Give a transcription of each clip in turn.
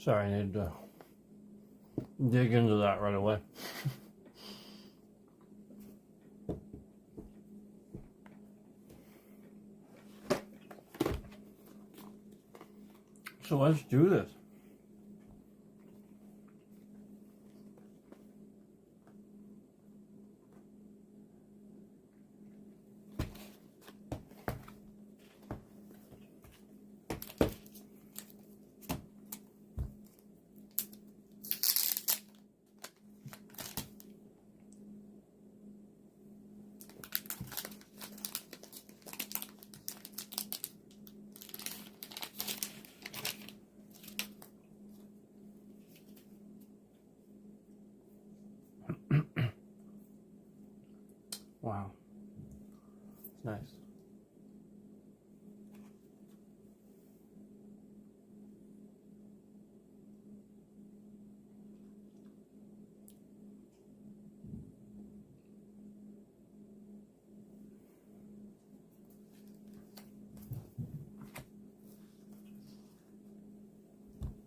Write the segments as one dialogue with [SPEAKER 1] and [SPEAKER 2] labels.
[SPEAKER 1] Sorry, I need to dig into that right away. So let's do this. Wow. It's nice.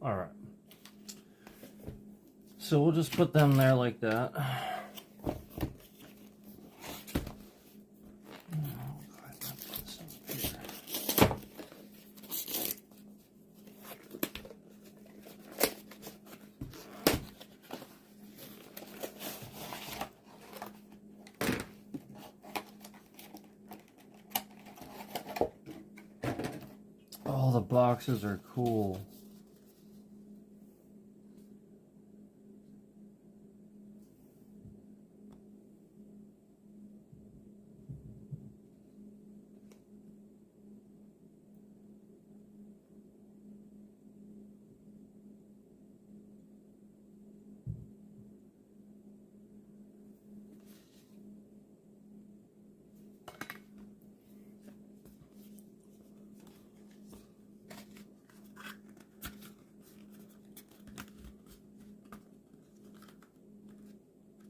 [SPEAKER 1] All right. So we'll just put them there like that. Oh, the boxes are cool.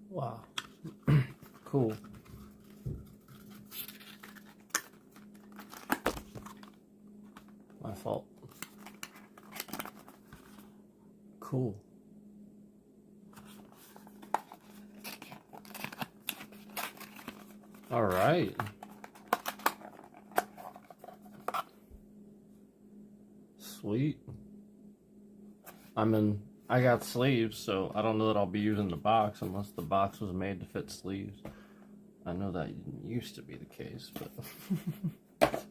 [SPEAKER 1] Wow. Cool. My fault. Cool. All right. Sweet. I got sleeves, so I don't know that I'll be using the box unless the box was made to fit sleeves. I know that used to be the case, but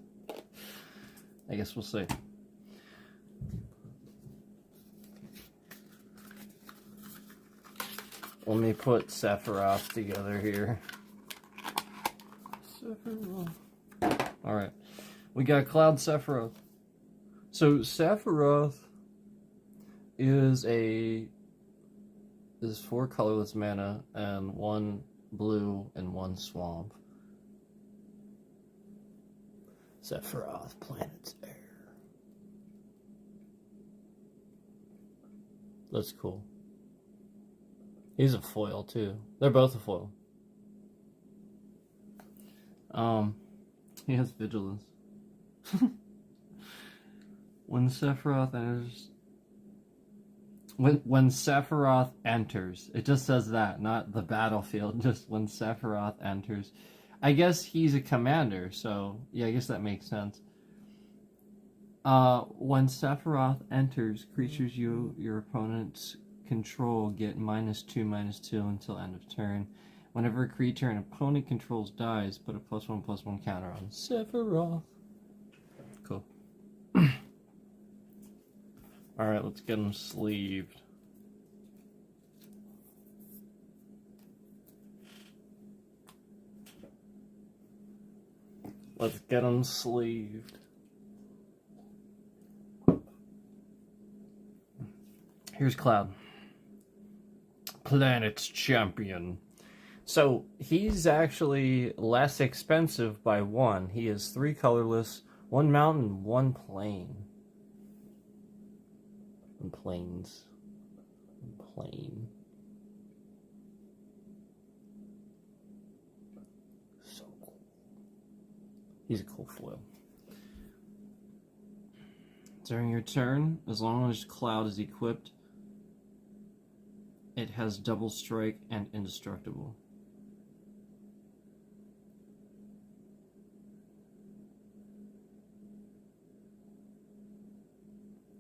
[SPEAKER 1] I guess we'll see. Let me put Sephiroth together here. Sephiroth. Alright. We got Cloud Sephiroth. So Sephiroth is 4 colorless mana and 1 blue and 1 swamp. Sephiroth, planet's heir. That's cool. He's a foil too. They're both a foil. He has vigilance. When Sephiroth enters, when Sephiroth enters, it just says that, not the battlefield. Just when Sephiroth enters. I guess he's a commander, so yeah, I guess that makes sense. When Sephiroth enters, creatures your opponents control get -2/-2 until end of turn. Whenever a creature an opponent controls dies, put a +1/+1 counter on Sephiroth. Cool. Alright, let's get him sleeved. Let's get him sleeved. Here's Cloud. Planet's champion. So he's actually less expensive by 1. He is 3 colorless, 1 mountain, 1 plain. And plains. Plain. So cool. He's a cool foil. During your turn, as long as Cloud is equipped, it has double strike and indestructible.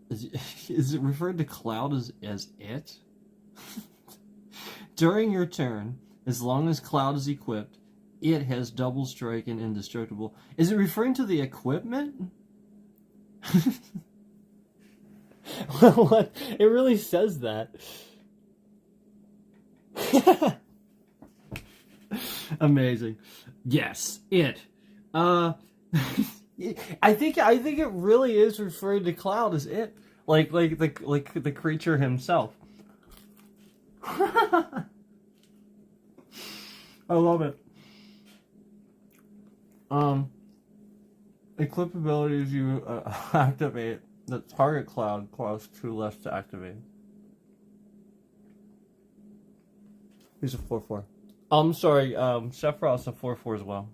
[SPEAKER 1] Is it referred to Cloud as it? During your turn, as long as Cloud is equipped, it has double strike and indestructible. Is it referring to the equipment? Well, what? It really says that. Amazing. Yes, it. I think it really is referring to Cloud as it, like the creature himself. I love it. Equip abilities you activate the target Cloud costs 2 less to activate. He's a 4/4. I'm sorry, Sephiroth's a 4/4 as well.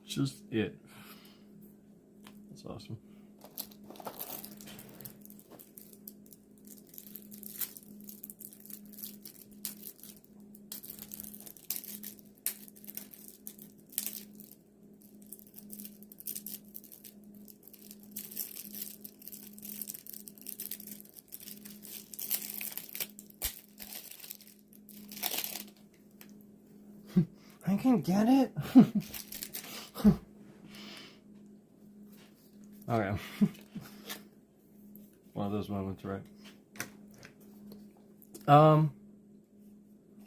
[SPEAKER 1] Just it. That's awesome. I can get it. Okay. One of those moments, right?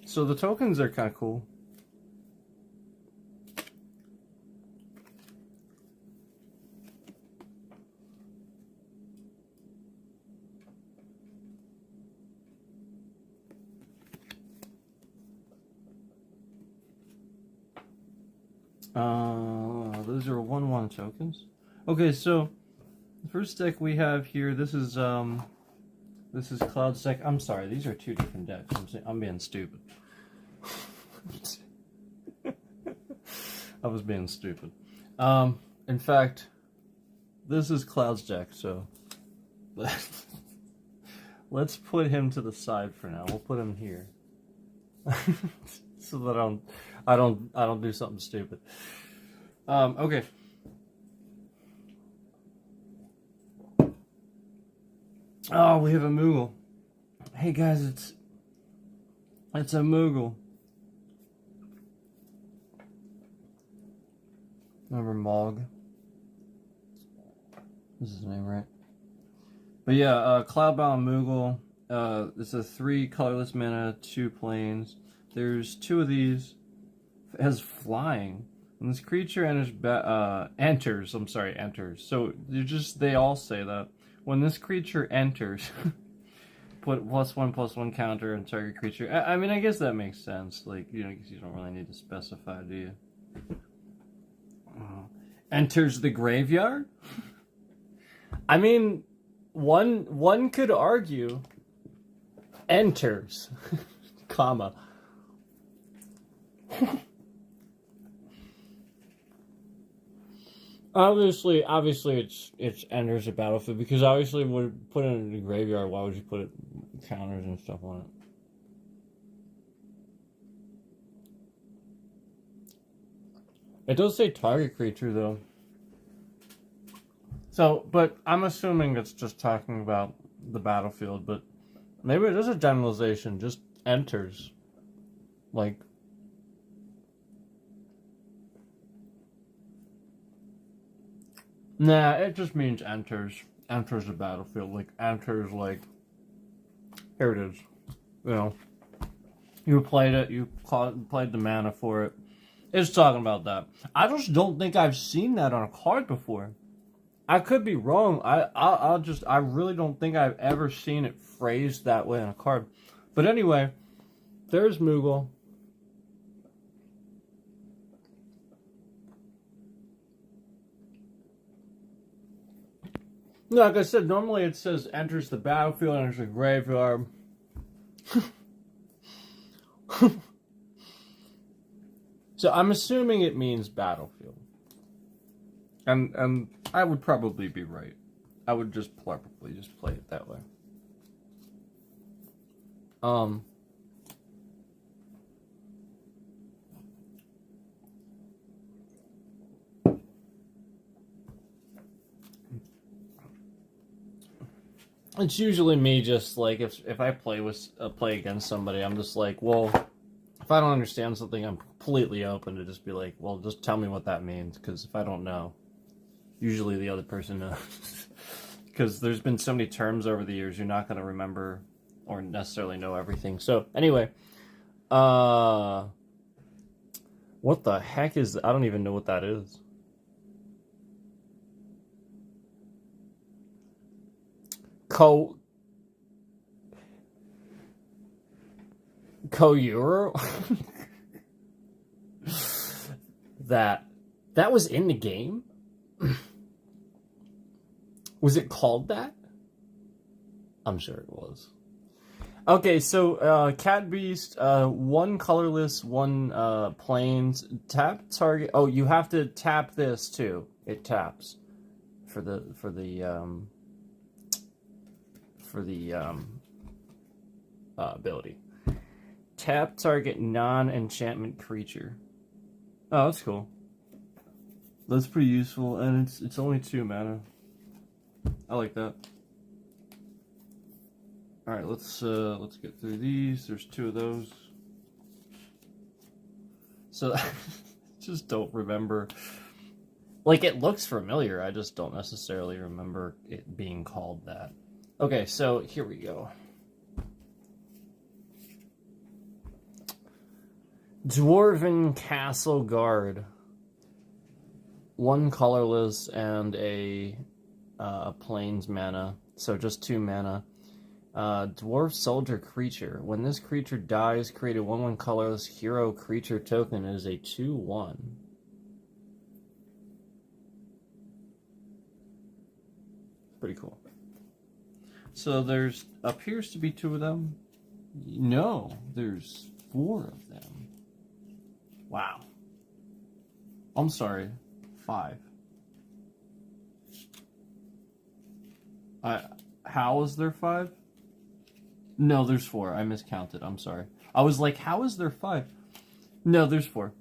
[SPEAKER 1] So the tokens are kind of cool. Those are 1/1 tokens. Okay, so the first deck we have here, this is Cloud's deck. I'm sorry, these are 2 different decks. I'm being stupid. I was being stupid. In fact, this is Cloud's deck, so let's put him to the side for now. We'll put him here. So that I don't do something stupid. Okay. Oh, we have a Moogle. Hey guys, it's a Moogle. Remember Mog? This is his name, right? But yeah, Cloudbound Moogle. It's a 3 colorless mana, 2 planes. There's 2 of these. It has flying. When this creature enters. So they all say that. When this creature enters, put +1/+1 counter on target creature. I mean, I guess that makes sense. Like, you know, because you don't really need to specify, do you? Enters the graveyard? I mean, one could argue enters, comma. Obviously, it's enters the battlefield, because obviously, would put it in the graveyard. Why would you put counters and stuff on it? It does say target creature though. So, but I'm assuming it's just talking about the battlefield. But maybe it is a generalization. Just enters, like. Nah, it just means enters. Enters the battlefield. Like, enters, like... Here it is. You know. You played it. You played the mana for it. It's talking about that. I just don't think I've seen that on a card before. I could be wrong. I really don't think I've ever seen it phrased that way on a card. But anyway, there's Moogle. Like I said, normally it says enters the battlefield, enters the graveyard. So I'm assuming it means battlefield. And I would probably be right. I would just probably just play it that way. It's usually me just like if I play against somebody, I'm just like, well, if I don't understand something, I'm completely open to just be like, well, just tell me what that means, because if I don't know, usually the other person knows. Because there's been so many terms over the years, you're not going to remember or necessarily know everything. So anyway, what the heck is, I don't even know what that is. Koyuro? that was in the game? Was it called that? I'm sure it was. Okay, so Cat Beast, one colorless, one plains. Tap target. Oh, you have to tap this too. It taps for the ability. Tap target non-enchantment creature. Oh, that's cool. That's pretty useful, and it's only 2 mana. I like that. All right, let's get through these. There's 2 of those. So, just don't remember. Like, it looks familiar. I just don't necessarily remember it being called that. Okay, so here we go. Dwarven Castle Guard. 1 colorless and a plains mana, so just 2 mana. Dwarf Soldier creature. When this creature dies, create a 1/1 colorless hero creature token. It is a 2/1. Pretty cool. So there's appears to be 2 of them. No, there's 4 of them. Wow. I'm sorry. 5. How is there 5? No, there's 4. I miscounted. I'm sorry. I was like, how is there 5? No, there's 4.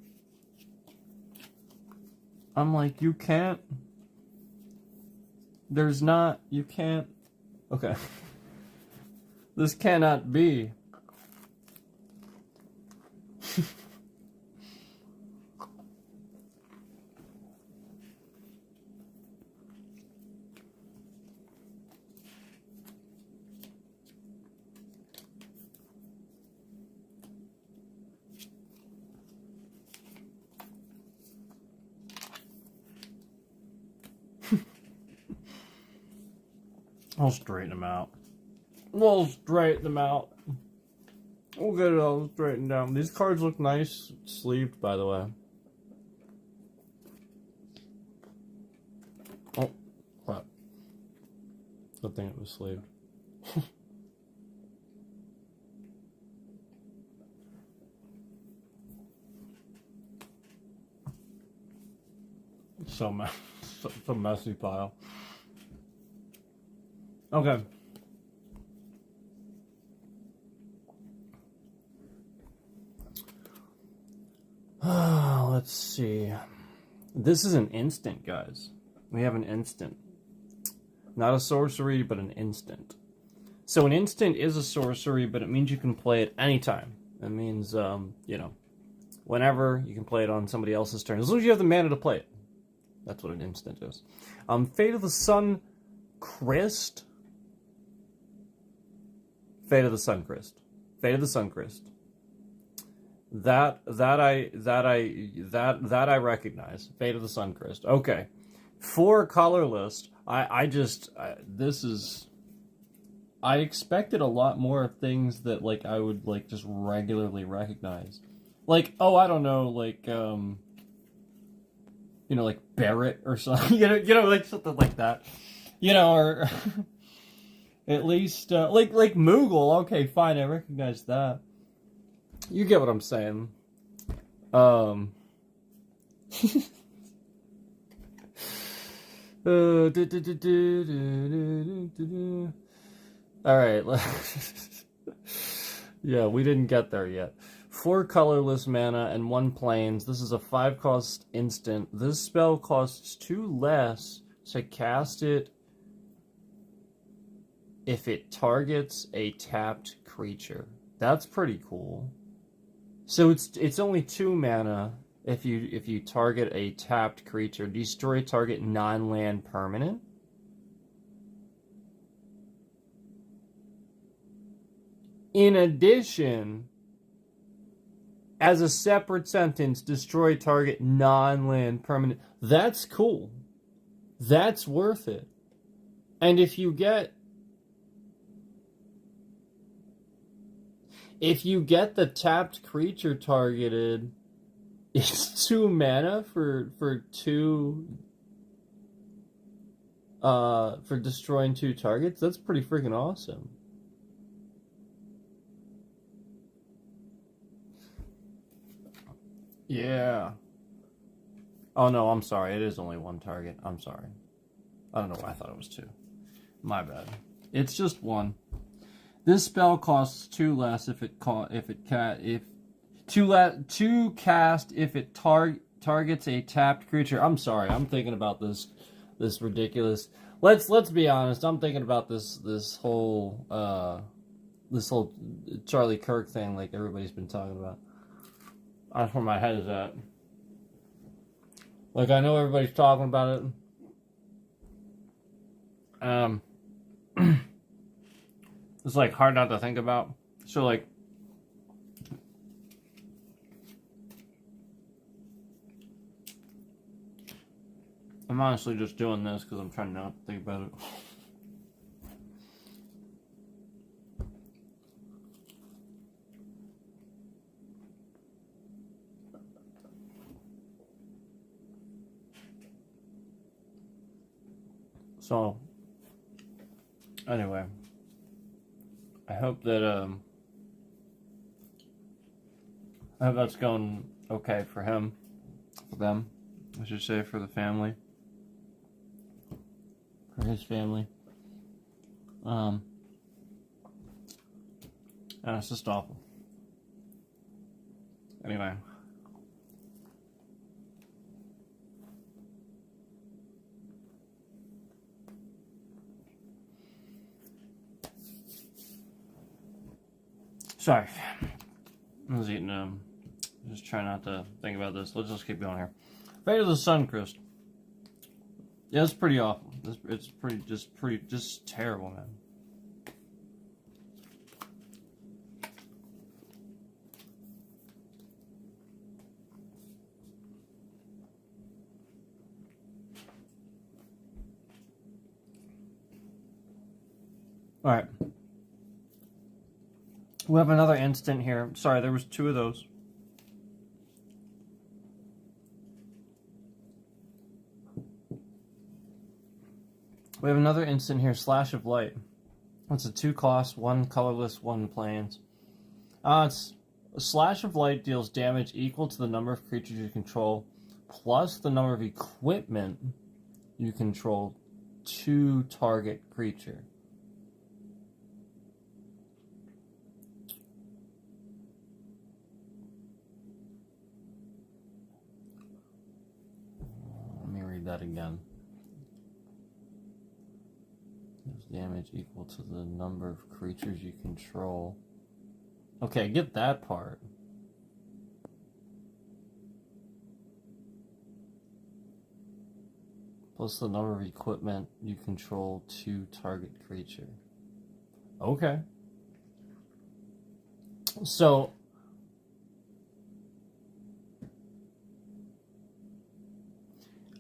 [SPEAKER 1] I'm like, you can't. There's not. You can't. Okay. This cannot be. I'll straighten them out. We'll straighten them out. We'll get it all straightened down. These cards look nice sleeved, by the way. Oh, crap. Good thing it was sleeved. It's a messy pile. Okay. Let's see. This is an instant, guys. We have an instant. Not a sorcery, but an instant. So an instant is a sorcery, but it means you can play it anytime. It means, you know, whenever you can play it on somebody else's turn. As long as you have the mana to play it. That's what an instant is. Fate of the Sun Crest. Fate of the Suncrest. Fate of the Suncrest. That I recognize. Fate of the Suncrest. Okay. 4 colorless. I expected a lot more things that like I would like just regularly recognize. Like, oh, I don't know, like you know, like Barrett or something. you know, like something like that. You know, or at least like Moogle. Okay, fine, I recognize that. You get what I'm saying. Alright. Yeah, we didn't get there yet. 4 colorless mana and 1 plains. This is a 5 cost instant. This spell costs 2 less to cast it if it targets a tapped creature. That's pretty cool. So it's only 2 mana if you target a tapped creature. Destroy target non-land permanent. In addition, as a separate sentence, destroy target non-land permanent. That's cool. That's worth it. And if you get the tapped creature targeted, it's 2 mana for 2 for destroying 2 targets. That's pretty freaking awesome. Yeah. Oh no, I'm sorry. It is only 1 target. I'm sorry. I don't know why I thought it was 2. My bad. It's just 1. This spell costs 2 less if it targets a tapped creature. I'm sorry. I'm thinking about this ridiculous. Let's be honest. I'm thinking about this whole Charlie Kirk thing like everybody's been talking about. That's where my head is at. Like, I know everybody's talking about it. It's like hard not to think about. So like, I'm honestly just doing this because I'm trying not to think about it. So, anyway, I hope that I hope that's going okay for him, for them, I should say, for the family, for his family. And it's just awful. Anyway. Sorry. I was eating, just trying not to think about this. Let's just keep going here. Fate of the Suncrist. Yeah, it's pretty awful. It's just terrible, man. Alright. We have another instant here. Sorry, there was 2 of those. We have another instant here, Slash of Light. It's a 2 cost, 1 colorless, 1 plains. It's a Slash of Light deals damage equal to the number of creatures you control, plus the number of equipment you control to target creature. Let me read that again. Damage equal to the number of creatures you control. Okay, get that part. Plus the number of equipment you control to target creature. Okay. So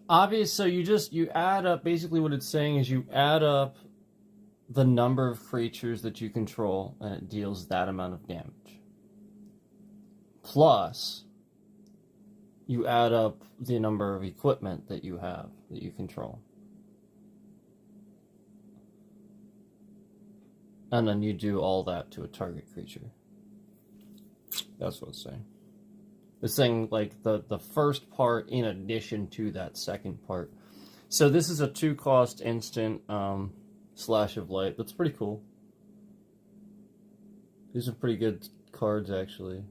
[SPEAKER 1] obvious. So you add up. Basically, what it's saying is you add up the number of creatures that you control, and it deals that amount of damage. Plus, you add up the number of equipment that you have, that you control. And then you do all that to a target creature. That's what it's saying. It's saying like the first part in addition to that second part. So this is a 2-cost instant Slash of Light. That's pretty cool. These are pretty good cards, actually.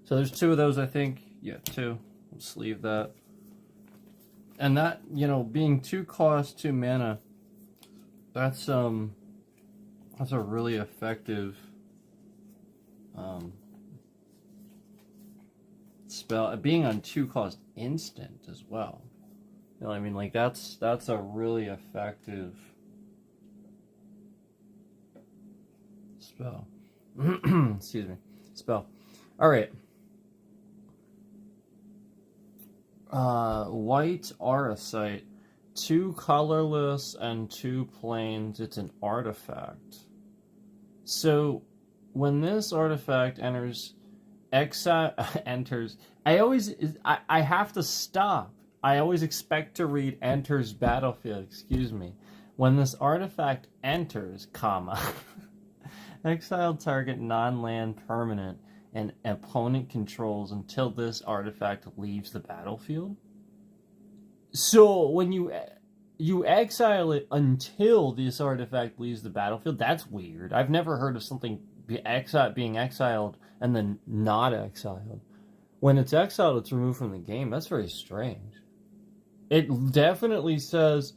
[SPEAKER 1] So there's 2 of those, I think. Yeah, 2. Let's leave that. And that, you know, being 2 cost, 2 mana, that's a really effective spell. Being on 2 cost instant as well. You know what I mean? Like that's a really effective spell. Excuse me. Spell. Alright. White Auracite. 2 colorless and 2 plains. It's an artifact. So when this artifact enters I have to stop. I always expect to read enters battlefield, excuse me. When this artifact enters, comma, exile target non-land permanent and opponent controls until this artifact leaves the battlefield. So when you exile it until this artifact leaves the battlefield, that's weird. I've never heard of something being exiled and then not exiled. When it's exiled, it's removed from the game. That's very strange. It definitely says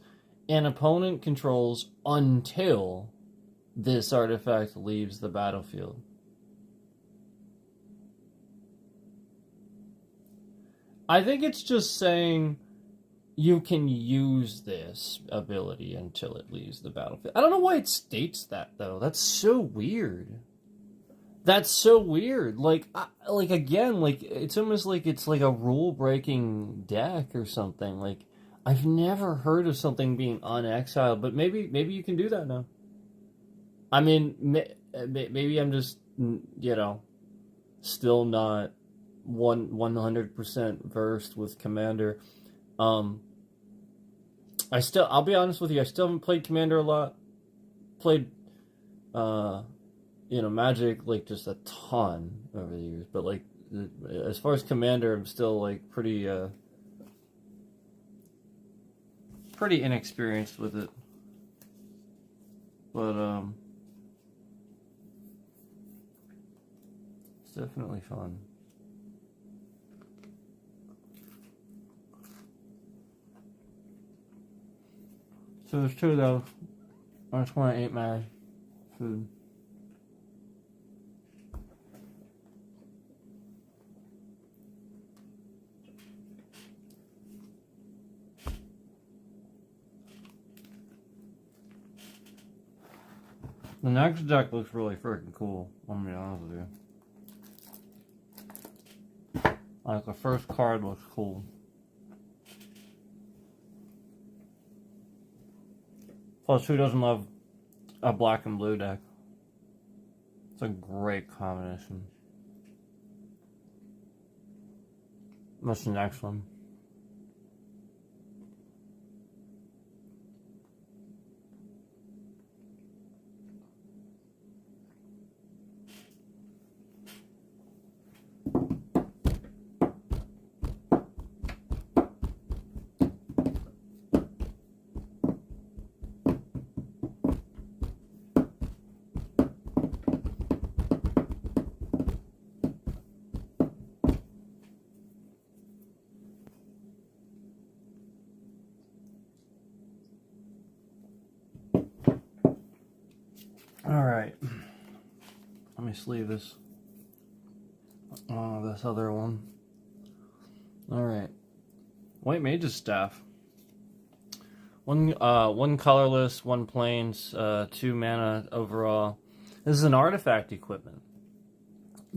[SPEAKER 1] an opponent controls until this artifact leaves the battlefield. I think it's just saying you can use this ability until it leaves the battlefield. I don't know why it states that, though. That's so weird. That's so weird. Like again, like it's almost like it's like a rule-breaking deck or something. Like I've never heard of something being unexiled, but maybe you can do that now. I mean, maybe I'm just, you know, still not 100% versed with Commander. I'll be honest with you, I still haven't played Commander a lot. Played, you know, Magic, like, just a ton over the years. But, like, as far as Commander, I'm still, like, pretty inexperienced with it. But, it's definitely fun. So there's 2 of those. I just want to eat my food. The next deck looks really freaking cool, I'm gonna be honest with you. Like, the first card looks cool. Plus, who doesn't love a black and blue deck? It's a great combination. What's the next one? Alright. Let me sleeve this. This other one. Alright. White Mage's Staff. One colorless, 1 plains, 2 mana overall. This is an artifact equipment.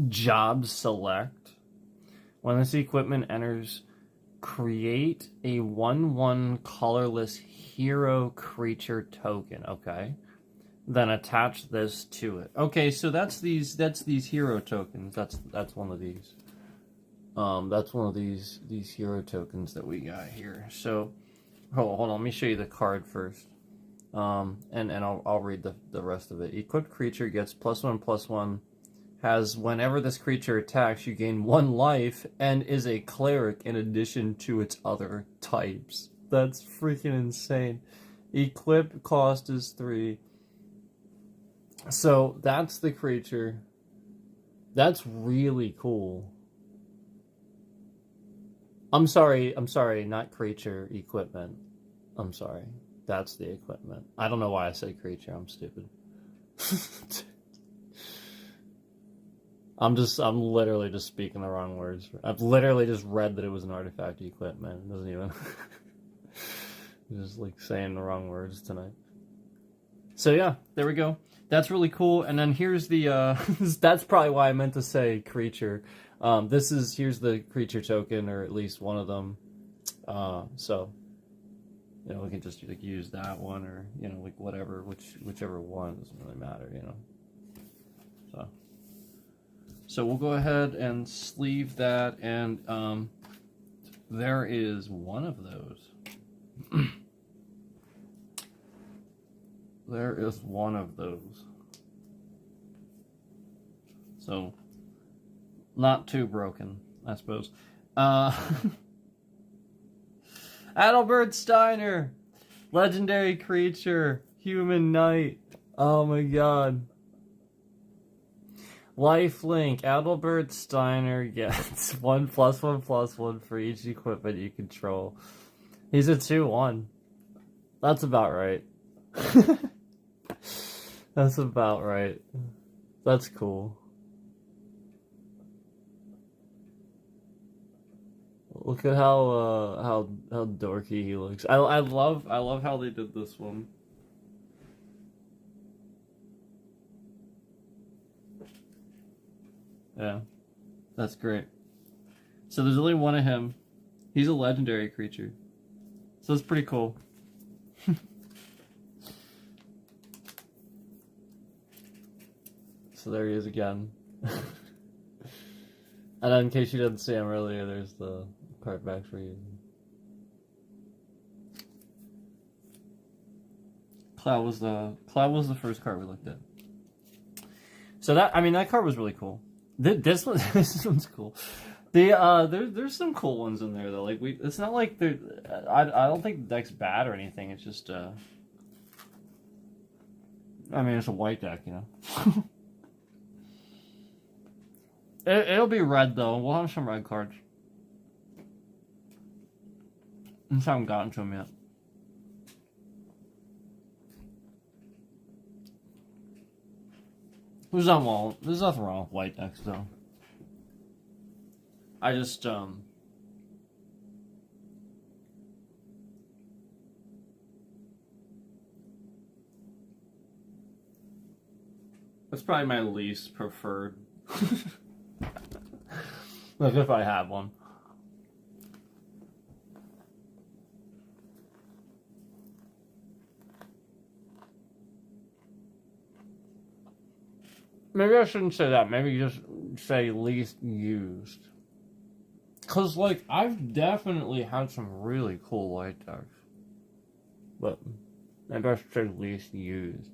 [SPEAKER 1] Job select. When this equipment enters, create a 1/1 colorless hero creature token. Okay. Then attach this to it. Okay, so that's these hero tokens. That's one of these. That's one of these hero tokens that we got here. So hold on, let me show you the card first. And I'll read the rest of it. Equipped creature gets +1/+1 has whenever this creature attacks, you gain 1 life and is a cleric in addition to its other types. That's freaking insane. Equip cost is 3. So that's the creature. That's really cool. I'm sorry, not creature, equipment. I'm sorry. That's the equipment. I don't know why I said creature, I'm stupid. I'm literally just speaking the wrong words. I've literally just read that it was an artifact equipment. It doesn't even... just like saying the wrong words tonight. So yeah, there we go. That's really cool. And then here's the, that's probably why I meant to say creature. Here's the creature token, or at least one of them. So, you know, we can just like use that one, or, you know, like whatever, whichever one, doesn't really matter, you know. So we'll go ahead and sleeve that, and there is one of those. There is one of those. So, not too broken, I suppose. Adalbert Steiner, legendary creature, human knight. Oh my god. Lifelink, Adalbert Steiner gets 1+1/+1 for each equipment you control. He's a 2/1. That's about right. That's about right. That's cool. Look at how dorky he looks. I love how they did this one. Yeah, that's great. So there's only one of him. He's a legendary creature, so it's pretty cool. So there he is again. And then in case you didn't see him earlier, there's the card back for you. Cloud was the first card we looked at. So that card was really cool. This one's cool. There's some cool ones in there though. Like it's not like I don't think the deck's bad or anything. It's just it's a white deck, you know. It'll be red though. We'll have some red cards. I just haven't gotten to them yet. There's nothing wrong with white decks though. I just that's probably my least preferred. Like if I have one. Maybe I shouldn't say that. Maybe just say least used. Because, like, I've definitely had some really cool white decks. But maybe I should say least used.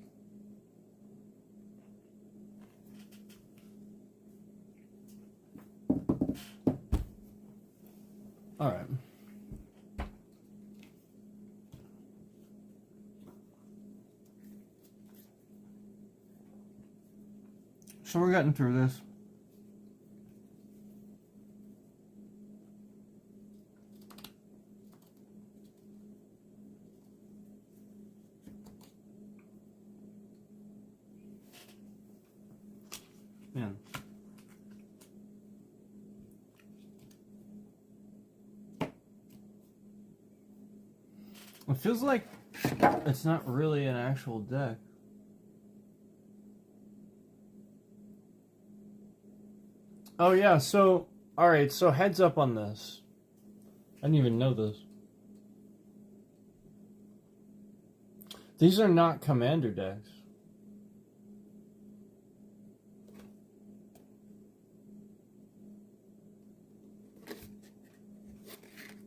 [SPEAKER 1] Alright. So we're getting through this. Man. It feels like it's not really an actual deck. Oh yeah, so, alright, so heads up on this. I didn't even know this. These are not commander decks.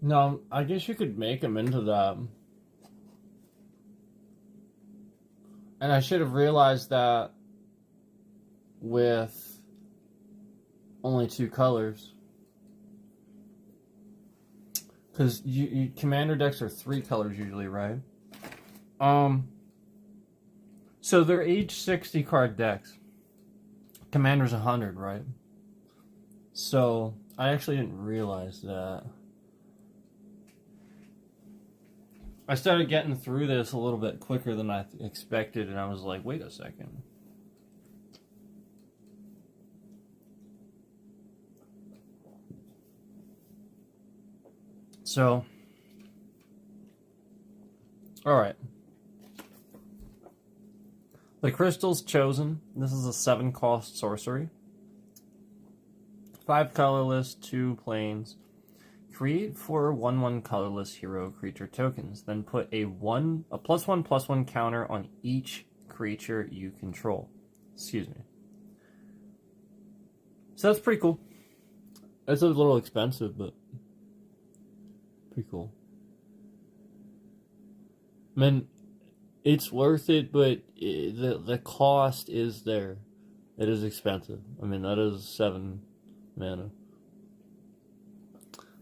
[SPEAKER 1] No, I guess you could make them into that. And I should have realized that with only 2 colors. Because commander decks are 3 colors usually, right? So they're each 60 card decks. Commander's 100, right? So I actually didn't realize that. I started getting through this a little bit quicker than I expected, and I was like, wait a second. So, alright. The Crystal's Chosen. This is a 7-cost sorcery. 5 colorless, 2 planes. Create 4 1/1 colorless hero creature tokens. Then put a +1/+1 counter on each creature you control. Excuse me. So that's pretty cool. It's a little expensive, but pretty cool. I mean, it's worth it, but the cost is there. It is expensive. I mean, that is 7 mana.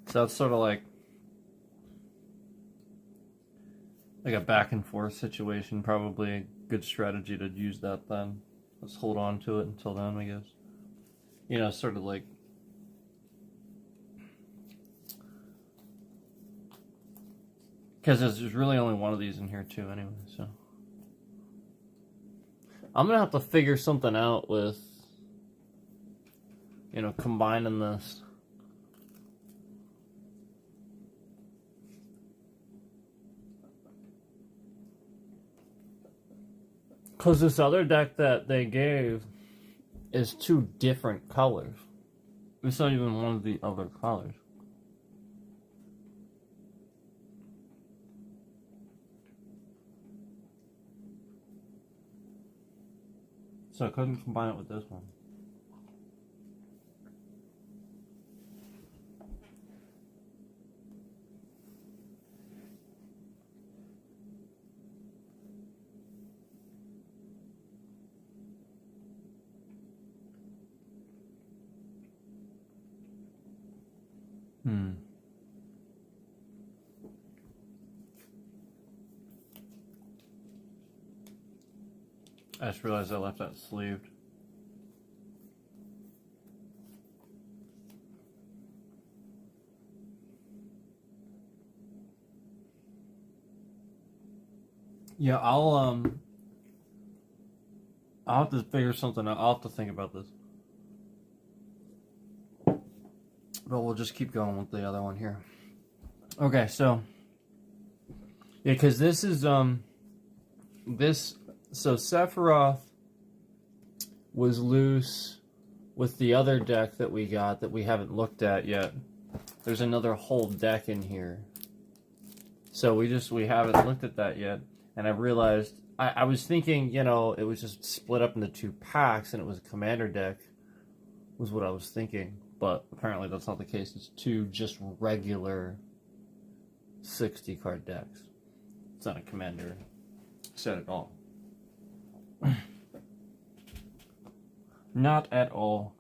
[SPEAKER 1] So it's sort of like a back and forth situation. Probably a good strategy to use that then. Let's hold on to it until then, I guess. You know, sort of like because there's really only one of these in here too anyway, so I'm gonna have to figure something out with, you know, combining this. Because this other deck that they gave is 2 different colors. It's not even one of the other colors. So I couldn't combine it with this one. I just realized I left that sleeved. Yeah, I'll have to figure something out. I'll have to think about this. But we'll just keep going with the other one here. Okay, so yeah, because this is so Sephiroth was loose with the other deck that we got that we haven't looked at yet. There's another whole deck in here. So we haven't looked at that yet. And I realized I was thinking, you know, it was just split up into 2 packs and it was a commander deck was what I was thinking. But apparently that's not the case. It's 2 just regular 60 card decks. It's not a commander set at all. Not at all.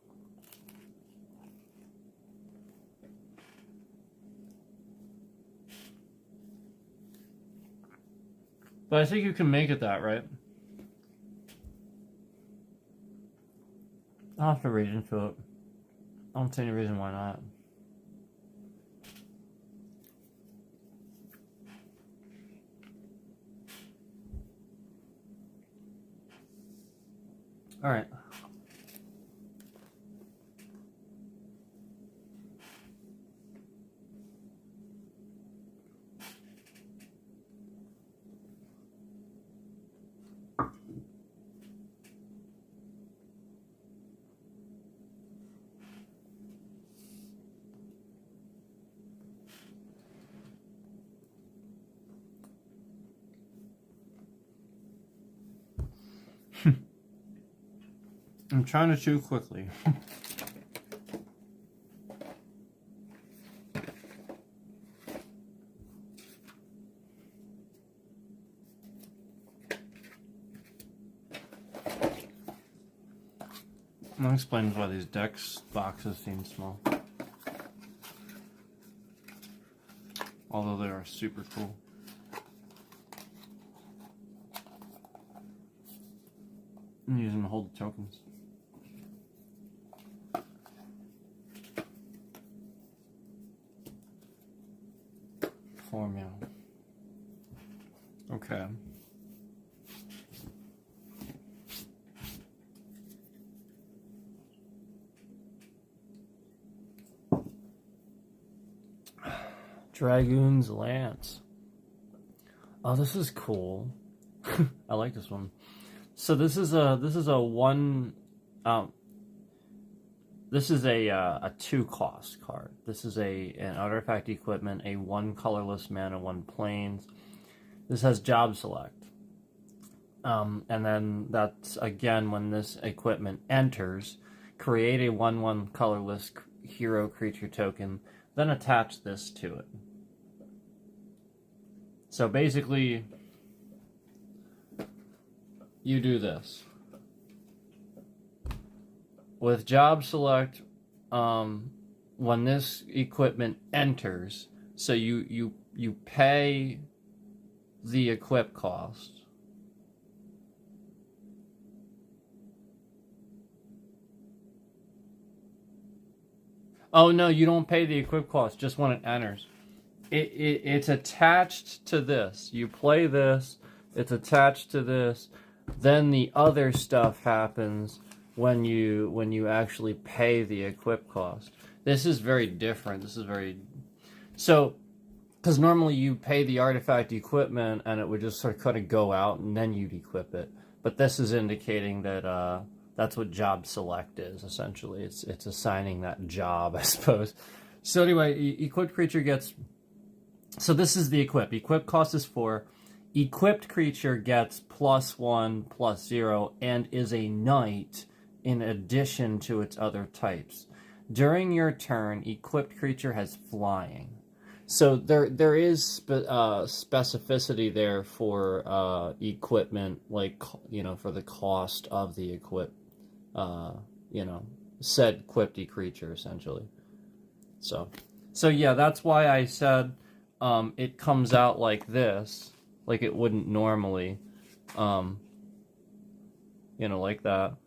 [SPEAKER 1] But I think you can make it that, right? I'll have to read into it. I don't see any reason why not. Alright. I'm trying to chew quickly. That explains why these Dex boxes seem small. Although they are super cool. I'm using to hold the tokens. Formula. Okay. Dragoon's Lance. Oh, this is cool. I like this one. So this is a 2 cost card. This is an artifact equipment, a 1 colorless mana, 1 plains. This has job select. And then that's again when this equipment enters, create a 1/1 colorless hero creature token, then attach this to it. So basically, you do this. With job select, when this equipment enters, so you pay the equip cost. Oh no, you don't pay the equip cost just when it enters. It's attached to this. You play this, it's attached to this, then the other stuff happens when you actually pay the equip cost. This is very different. This is very... So, because normally you pay the artifact equipment and it would just sort of go out and then you'd equip it. But this is indicating that that's what job select is, essentially. It's assigning that job, I suppose. So anyway, equipped creature gets... So this is the equip. Equip cost is 4. Equipped creature gets +1/+0 and is a knight in addition to its other types. During your turn, equipped creature has flying. So there is specificity there for equipment, like, for the cost of the equip, said equipped creature, essentially. So yeah, that's why I said it comes out like this, like it wouldn't normally, like that.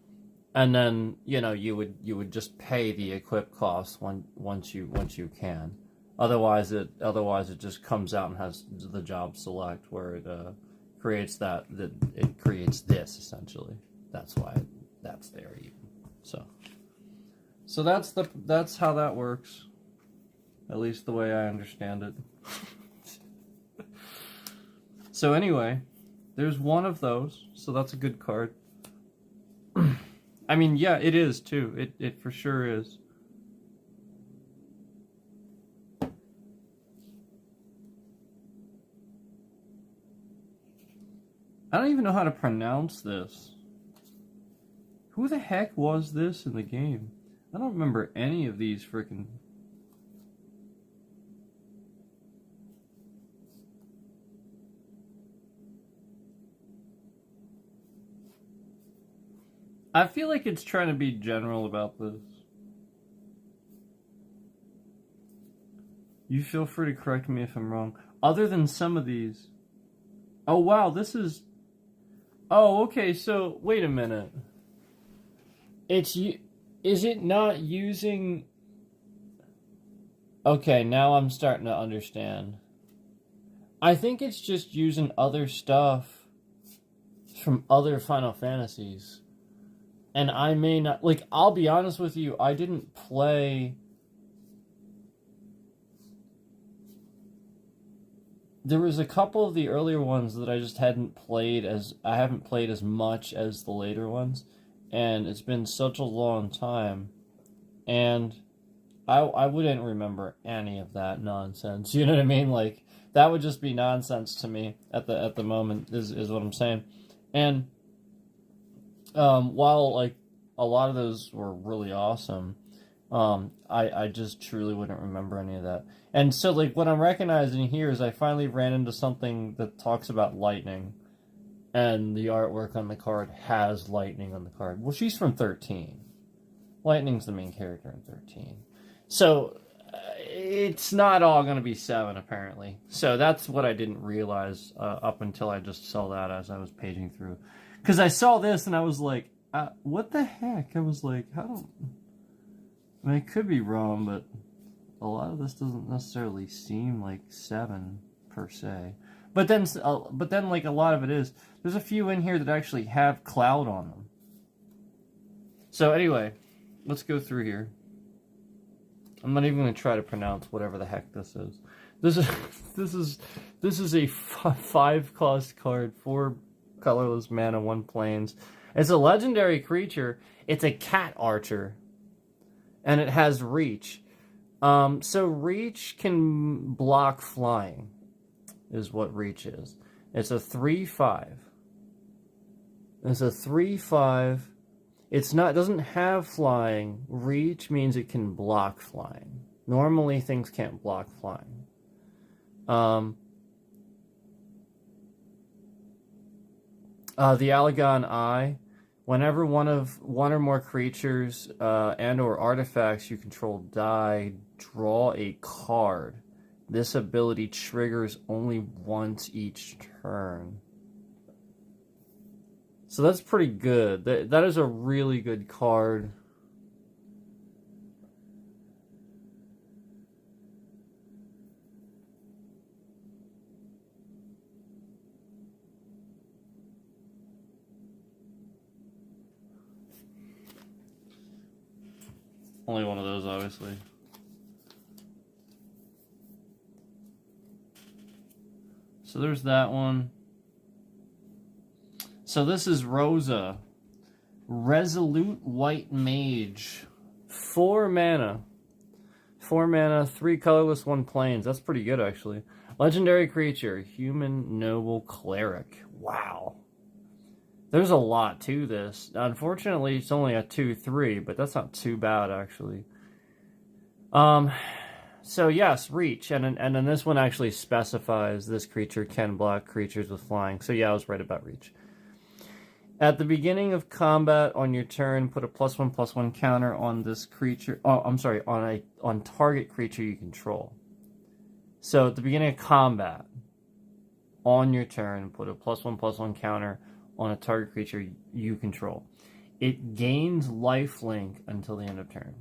[SPEAKER 1] And then, you would just pay the equip cost once you can. Otherwise it just comes out and has the job select where it creates it creates this, essentially. That's why that's there even. So that's how that works. At least the way I understand it. So anyway, there's one of those, so that's a good card. I mean, yeah, it is too. It for sure is. I don't even know how to pronounce this. Who the heck was this in the game? I don't remember any of these freaking... I feel like it's trying to be general about this. You feel free to correct me if I'm wrong. Other than some of these... Oh, wow, this is... Oh, okay, so, wait a minute. Is it not using... Okay, now I'm starting to understand. I think it's just using other stuff from other Final Fantasies. And I may not... Like, I'll be honest with you, I didn't play... There was a couple of the earlier ones that I just hadn't played as... I haven't played as much as the later ones. And it's been such a long time. And I wouldn't remember any of that nonsense. You know what I mean? Like, that would just be nonsense to me at the moment, is what I'm saying. And... while, like, a lot of those were really awesome, I just truly wouldn't remember any of that. And so, like, what I'm recognizing here is I finally ran into something that talks about lightning, and the artwork on the card has lightning on the card. Well, she's from 13. Lightning's the main character in 13. So, it's not all going to be 7, apparently. So that's what I didn't realize up until I just saw that as I was paging through. Because I saw this and I was like, what the heck? I was like, I mean, I could be wrong, but a lot of this doesn't necessarily seem like 7 per se. But then, like, a lot of it is. There's a few in here that actually have cloud on them. So anyway, let's go through here. I'm not even going to try to pronounce whatever the heck this is. This is a 5-cost card, 4 colorless mana, 1 plains. It's a legendary creature. It's a cat archer, and it has reach. So reach can block flying, is what reach is. It's a 3/5. It's a 3/5. It doesn't have flying. Reach means it can block flying. Normally, things can't block flying. The Allagan Eye. Whenever one or more creatures and or artifacts you control die, draw a card. This ability triggers only once each turn. So that's pretty good. That is a really good card. Only one of those, obviously. So there's that one. So this is Rosa. Resolute White Mage. 4 mana. 4 mana, 3 colorless, 1 plains. That's pretty good, actually. Legendary creature. Human Noble Cleric. Wow. There's a lot to this. Unfortunately, it's only a 2/3, but that's not too bad, actually. So yes, reach, and then this one actually specifies this creature can block creatures with flying. So yeah, I was right about reach. At the beginning of combat on your turn, put a +1/+1 counter on this creature. Oh, I'm sorry, on target creature you control. So at the beginning of combat, on your turn, put a +1/+1 counter on a target creature you control. It gains lifelink until the end of turn.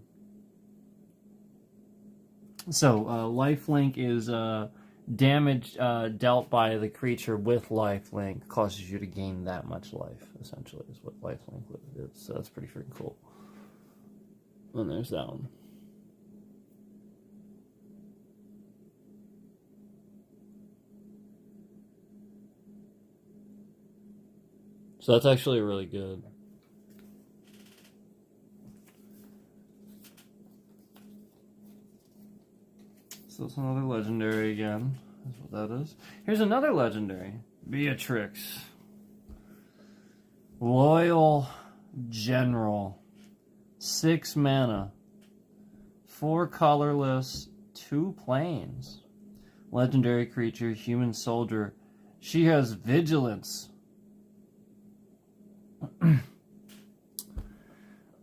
[SPEAKER 1] So, lifelink is damage dealt by the creature with lifelink causes you to gain that much life, essentially, is what lifelink is. So that's pretty freaking cool. And there's that one. So that's actually really good. So it's another legendary again. That's what that is. Here's another legendary. Beatrix. Loyal General. 6 mana. 4 colorless, 2 plains. Legendary creature, human soldier. She has vigilance.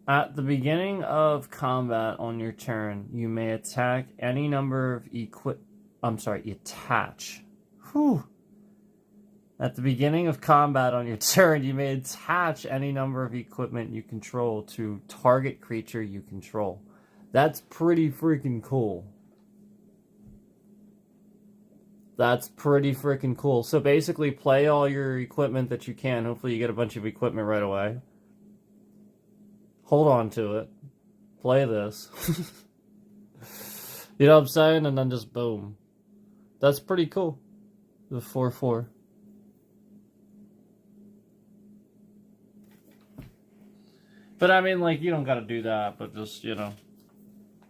[SPEAKER 1] At the beginning of combat on your turn, you may attack any number of attach. Whew. At the beginning of combat on your turn, you may attach any number of equipment you control to target creature you control. That's pretty freaking cool. That's pretty freaking cool. So basically, play all your equipment that you can. Hopefully you get a bunch of equipment right away. Hold on to it. Play this. You know what I'm saying? And then just boom. That's pretty cool. The 4/4. But I mean, like, you don't gotta do that, but just, you know,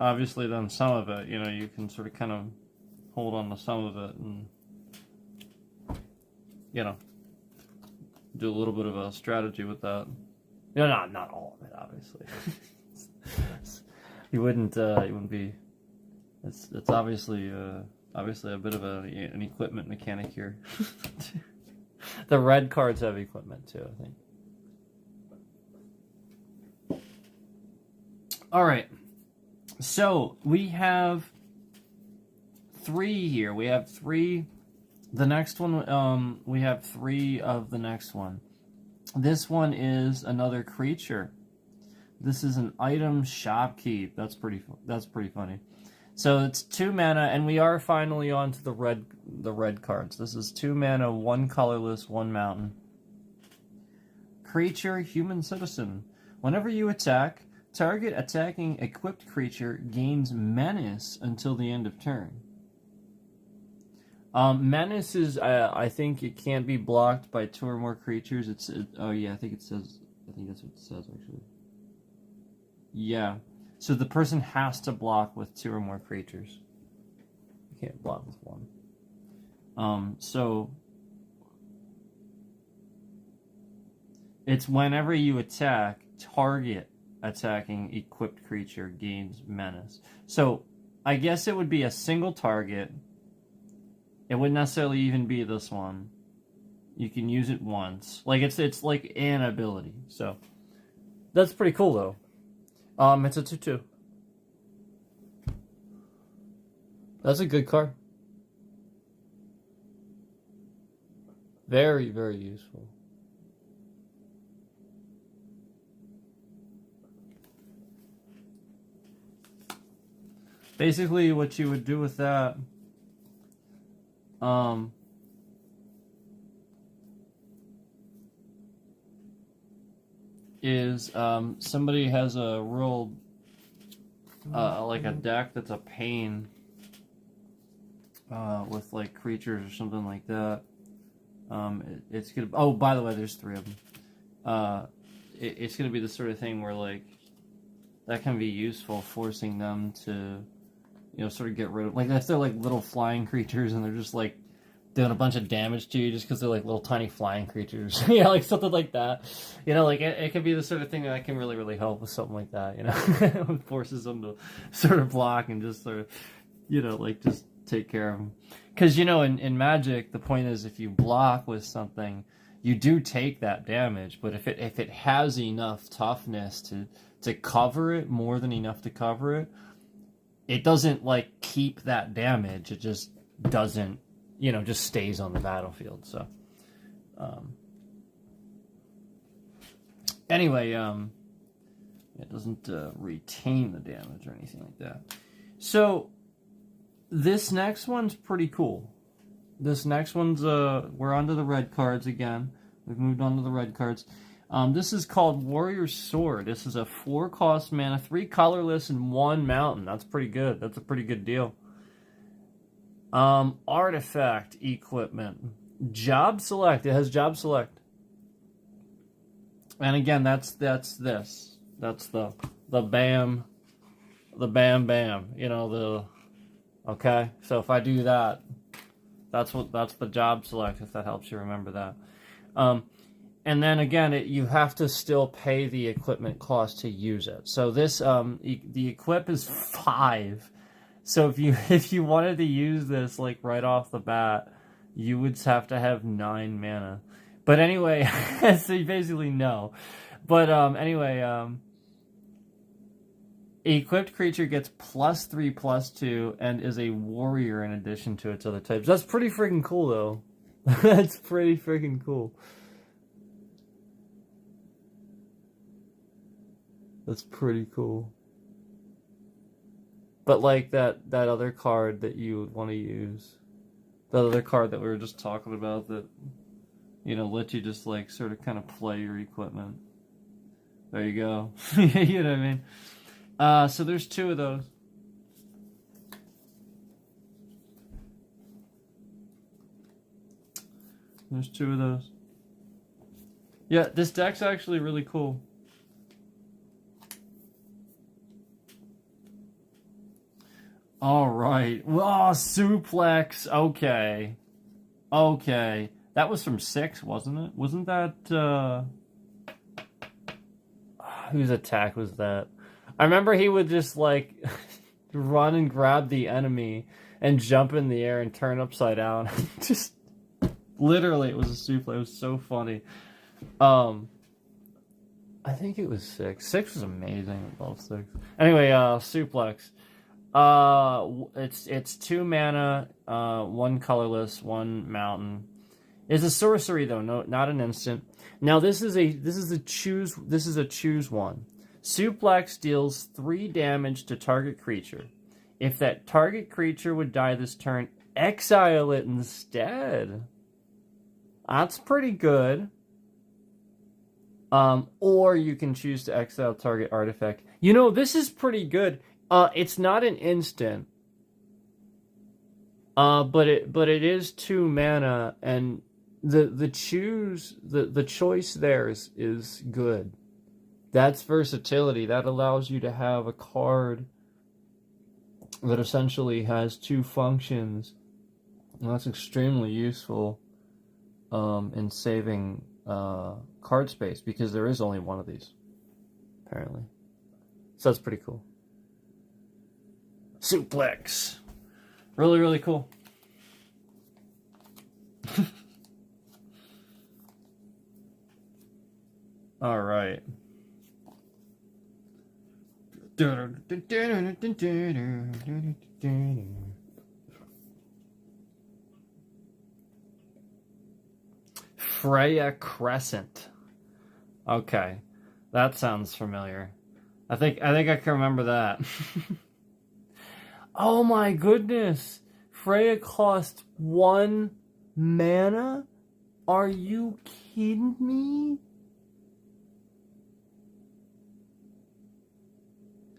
[SPEAKER 1] obviously then some of it, you know, you can sort of kind of hold on to some of it and, you know, do a little bit of a strategy with that. You know, not all of it, obviously. you wouldn't be. It's obviously a bit of an equipment mechanic here. The red cards have equipment too, I think. Alright. So, we have 3 here. We have 3. The next one, we have 3 of the next one. This one is another creature. This is an item shopkeep. That's pretty funny. So it's 2 mana, and we are finally on to the red cards. This is 2 mana, 1 colorless, 1 mountain. Creature, human citizen. Whenever you attack, target attacking equipped creature gains menace until the end of turn. Menace is, I think it can't be blocked by 2 or more creatures. Oh yeah, I think that's what it says, actually. Yeah. So the person has to block with 2 or more creatures. You can't block with 1. So it's whenever you attack, target attacking equipped creature gains menace. So I guess it would be a single target. It wouldn't necessarily even be this one. You can use it once. Like it's like an ability. So that's pretty cool though. It's a 2/2. That's a good card. Very, very useful. Basically, what you would do with that, is somebody has a real like a deck that's a pain with like creatures or something like that. It's gonna. Oh, by the way, there's 3 of them. It's gonna be the sort of thing where like that can be useful, forcing them to, sort of get rid of, like, if they're like little flying creatures and they're just like doing a bunch of damage to you just because they're like little tiny flying creatures. Yeah, like something like that. Like it could be the sort of thing that can really, really help with something like that, It forces them to sort of block and just sort of, like just take care of them. Because, in Magic, the point is if you block with something, you do take that damage, but if it has enough toughness to cover it, more than enough to cover it, it doesn't like keep that damage. It just doesn't, just stays on the battlefield. So, anyway, it doesn't retain the damage or anything like that. So, this next one's pretty cool. This next one's, we're onto the red cards again. We've moved on to the red cards. This is called Warrior's Sword. This is a 4-cost mana, 3 colorless, and 1 mountain. That's pretty good. That's a pretty good deal. Artifact equipment. Job select. It has job select. And again, that's this. That's the bam. The bam bam. Okay? So if I do that, that's the job select, if that helps you remember that. And then again, you have to still pay the equipment cost to use it. So this, the equip is 5. So if you wanted to use this like right off the bat, you would have to have 9 mana. But anyway, so you basically no. But anyway, equipped creature gets +3/+2 and is a warrior in addition to its other types. That's pretty freaking cool though. That's pretty freaking cool. That's pretty cool. But like that other card that you would want to use, that other card that we were just talking about that, let you just like sort of kind of play your equipment. There you go. You know what I mean? So there's 2 of those. There's 2 of those. Yeah, this deck's actually really cool. All right. Well, suplex. Okay. That was from 6, wasn't it? Wasn't that, whose attack was that? I remember he would just, like, run and grab the enemy and jump in the air and turn upside down. Just, literally, it was a suplex. It was so funny. I think it was 6. 6 was amazing. I love 6. Anyway, Suplex. It's 2 mana, 1 colorless, 1 mountain. It's a sorcery though, no, not an instant. Now this is a choose one. Suplex deals 3 damage to target creature. If that target creature would die this turn, exile it instead. That's pretty good. Or you can choose to exile target artifact. You know, this is pretty good. It's not an instant. But it is 2 mana, and the choice there is good. That's versatility. That allows you to have a card that essentially has 2 functions. And that's extremely useful in saving card space, because there is only one of these, apparently. So that's pretty cool. Suplex. Really, really cool. All right. Freya Crescent. Okay, that sounds familiar. I think I can remember that. Oh my goodness! Freya cost 1 mana? Are you kidding me?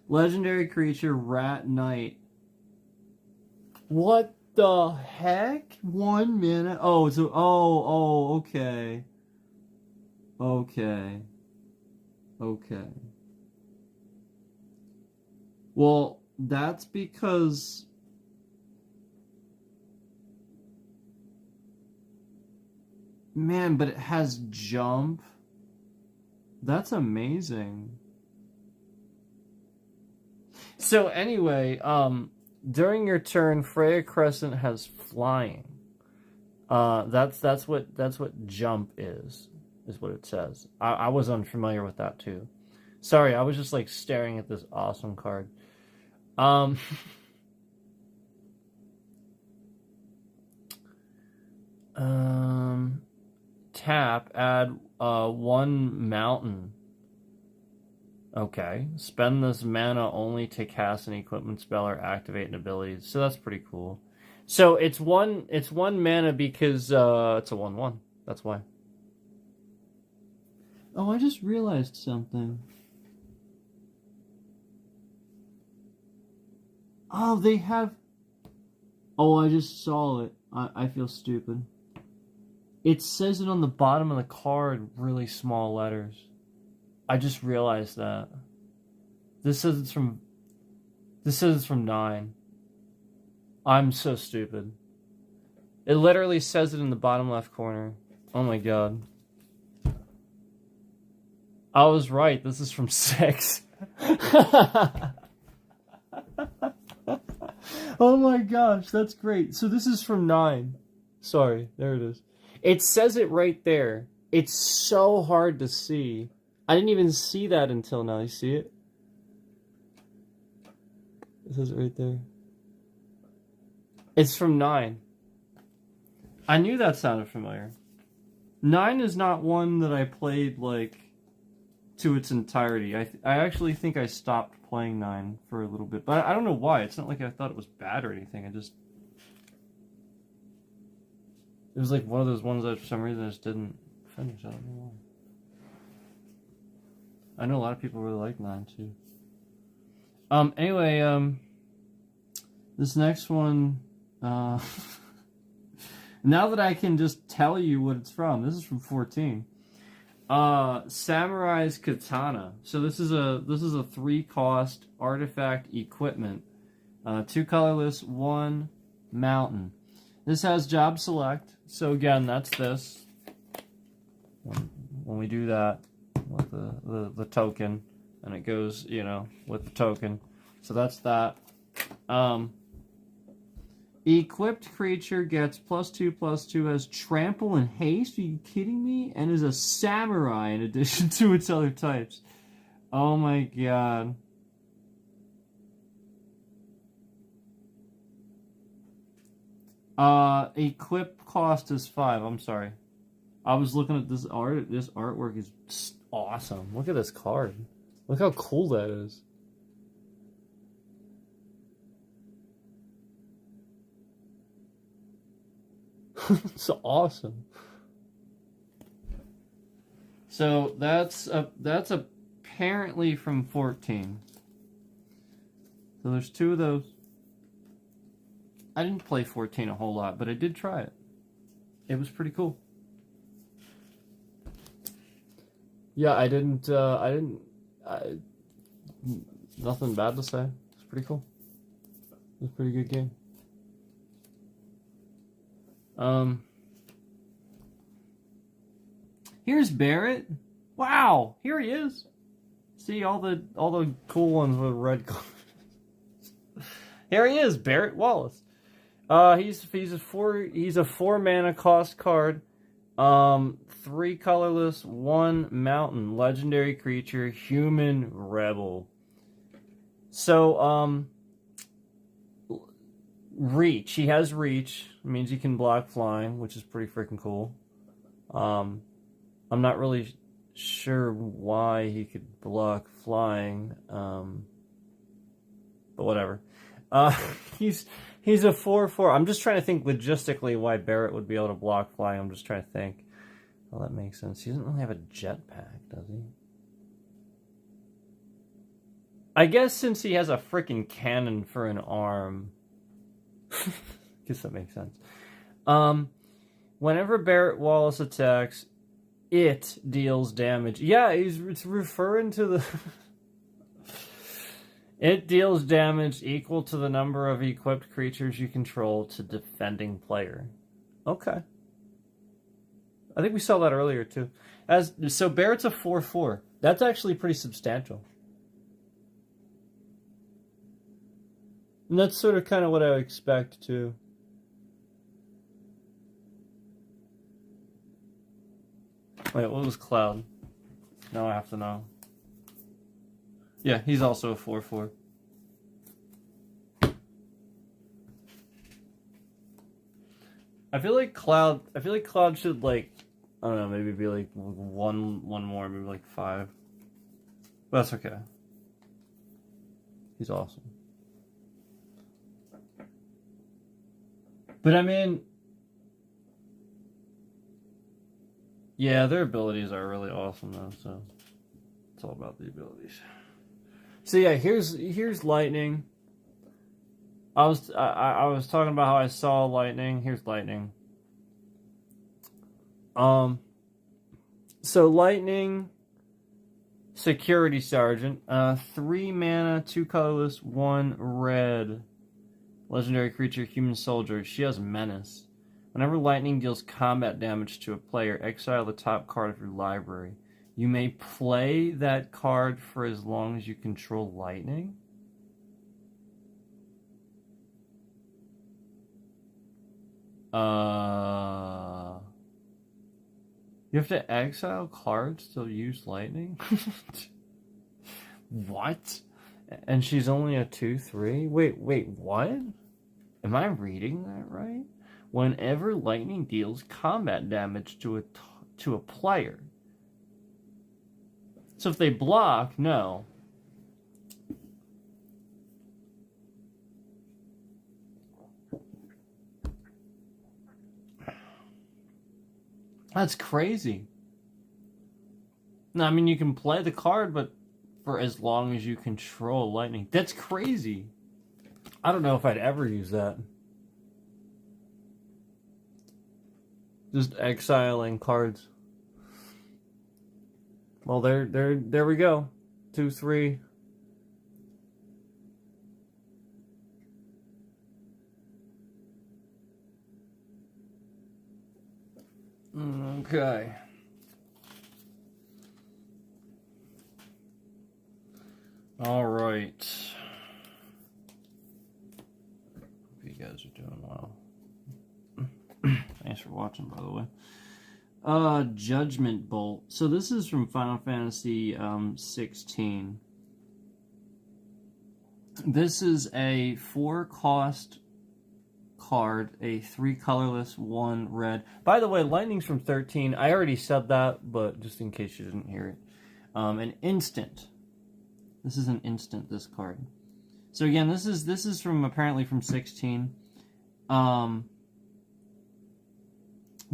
[SPEAKER 1] Legendary creature, Rat Knight. What the heck? 1 mana? Oh, so okay. Okay. Well, that's because man, but it has jump. That's amazing. So anyway, during your turn, Freya Crescent has flying. That's what jump is what it says. I was unfamiliar with that too. Sorry, I was just like staring at this awesome card. Tap, add 1 mountain. Okay, spend this mana only to cast an equipment spell or activate an ability. So that's pretty cool. So it's one mana because it's a 1/1. That's why. Oh, I just realized something. Oh, they have. Oh, I just saw it. I feel stupid. It says it on the bottom of the card, really small letters. I just realized that. This says it's from 9. I'm so stupid. It literally says it in the bottom left corner. Oh my god. I was right. This is from 6. Oh my gosh, that's great. So this is from 9. Sorry, there it is. It says it right there. It's so hard to see. I didn't even see that until now. You see it? It says it right there. It's from 9. I knew that sounded familiar. 9 is not one that I played, like, to its entirety. I actually think I stopped playing 9 for a little bit. But I don't know why. It's not like I thought it was bad or anything. It was like one of those ones that for some reason I just didn't finish. I don't know why. I know a lot of people really like 9 too. Anyway, this next one, now that I can just tell you what it's from, this is from 14. Samurai's Katana. So this is a 3-cost artifact equipment. 2 colorless, 1 mountain. This has job select. So again, that's this. When we do that with the token, and it goes, you know, with the token. So that's that. Equipped creature gets +2/+2, has trample and haste. Are you kidding me? And is a samurai in addition to its other types. Oh my god. Equip cost is 5. I'm sorry. I was looking at this art. This artwork is awesome. Look at this card. Look how cool that is. It's awesome. So that's apparently from 14. So there's 2 of those. I didn't play 14 a whole lot, but I did try it. It was pretty cool. Yeah, nothing bad to say. It's pretty cool. It was a pretty good game. Here's Barrett. Wow, here he is. See all the cool ones with red cards. Here he is, Barrett Wallace. He's a 4 mana cost card. 3 colorless, 1 mountain, legendary creature, human rebel. So, reach. He has reach. It means he can block flying, which is pretty freaking cool. I'm not really sure why he could block flying, but whatever. He's a 4/4. I'm just trying to think logistically why Barrett would be able to block flying. I'm just trying to think. Well, that makes sense. He doesn't really have a jetpack, does he? I guess since he has a freaking cannon for an arm. Guess that makes sense. Whenever Barrett Wallace attacks, it deals damage. Yeah, it's referring to the... It deals damage equal to the number of equipped creatures you control to defending player. Okay. I think we saw that earlier, too. So Barrett's a 4/4. That's actually pretty substantial. And that's sort of kind of what I would expect, too. Wait, what was Cloud? Now I have to know. Yeah, he's also a 4/4. I feel like Cloud should, like, I don't know, maybe be like one more, maybe like 5. But that's okay. He's awesome. But I mean, yeah, their abilities are really awesome though, so it's all about the abilities. So yeah, here's lightning. I was talking about how I saw lightning. Here's lightning. So lightning, security sergeant, 3 mana, 2 colorless, 1 red, legendary creature, human soldier. She has menace. Whenever lightning deals combat damage to a player, exile the top card of your library. You may play that card for as long as you control lightning. You have to exile cards to use lightning? What? And she's only a 2/3? Wait, what? Am I reading that right? Whenever lightning deals combat damage to a player. So if they block, no. That's crazy. No, I mean, you can play the card, but for as long as you control lightning. That's crazy. I don't know if I'd ever use that. Just exiling cards. Well, there we go. 2/3. Okay. All right. Hope you guys guys are doing well. Thanks for watching, by the way. Judgment Bolt. So this is from Final Fantasy 16. This is a 4-cost card, a 3 colorless, 1 red. By the way, Lightning's from 13. I already said that, but just in case you didn't hear it. An instant. This is an instant, this card. So again, this is from apparently from 16.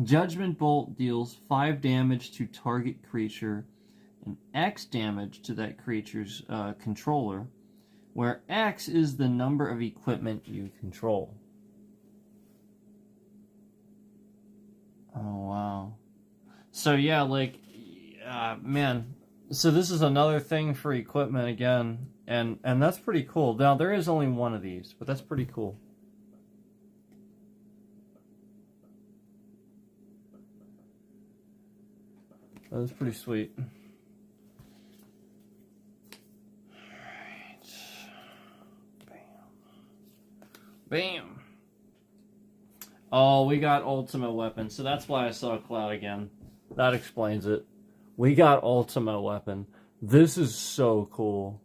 [SPEAKER 1] Judgment Bolt deals 5 damage to target creature and X damage to that creature's controller, where X is the number of equipment you control. Oh, wow. So yeah, like, man. So this is another thing for equipment again, and that's pretty cool. Now, there is only one of these, but that's pretty cool. That was pretty sweet. Alright. Bam. Bam. Oh, we got ultimate weapon, so that's why I saw Cloud again. That explains it. We got ultimate weapon. This is so cool.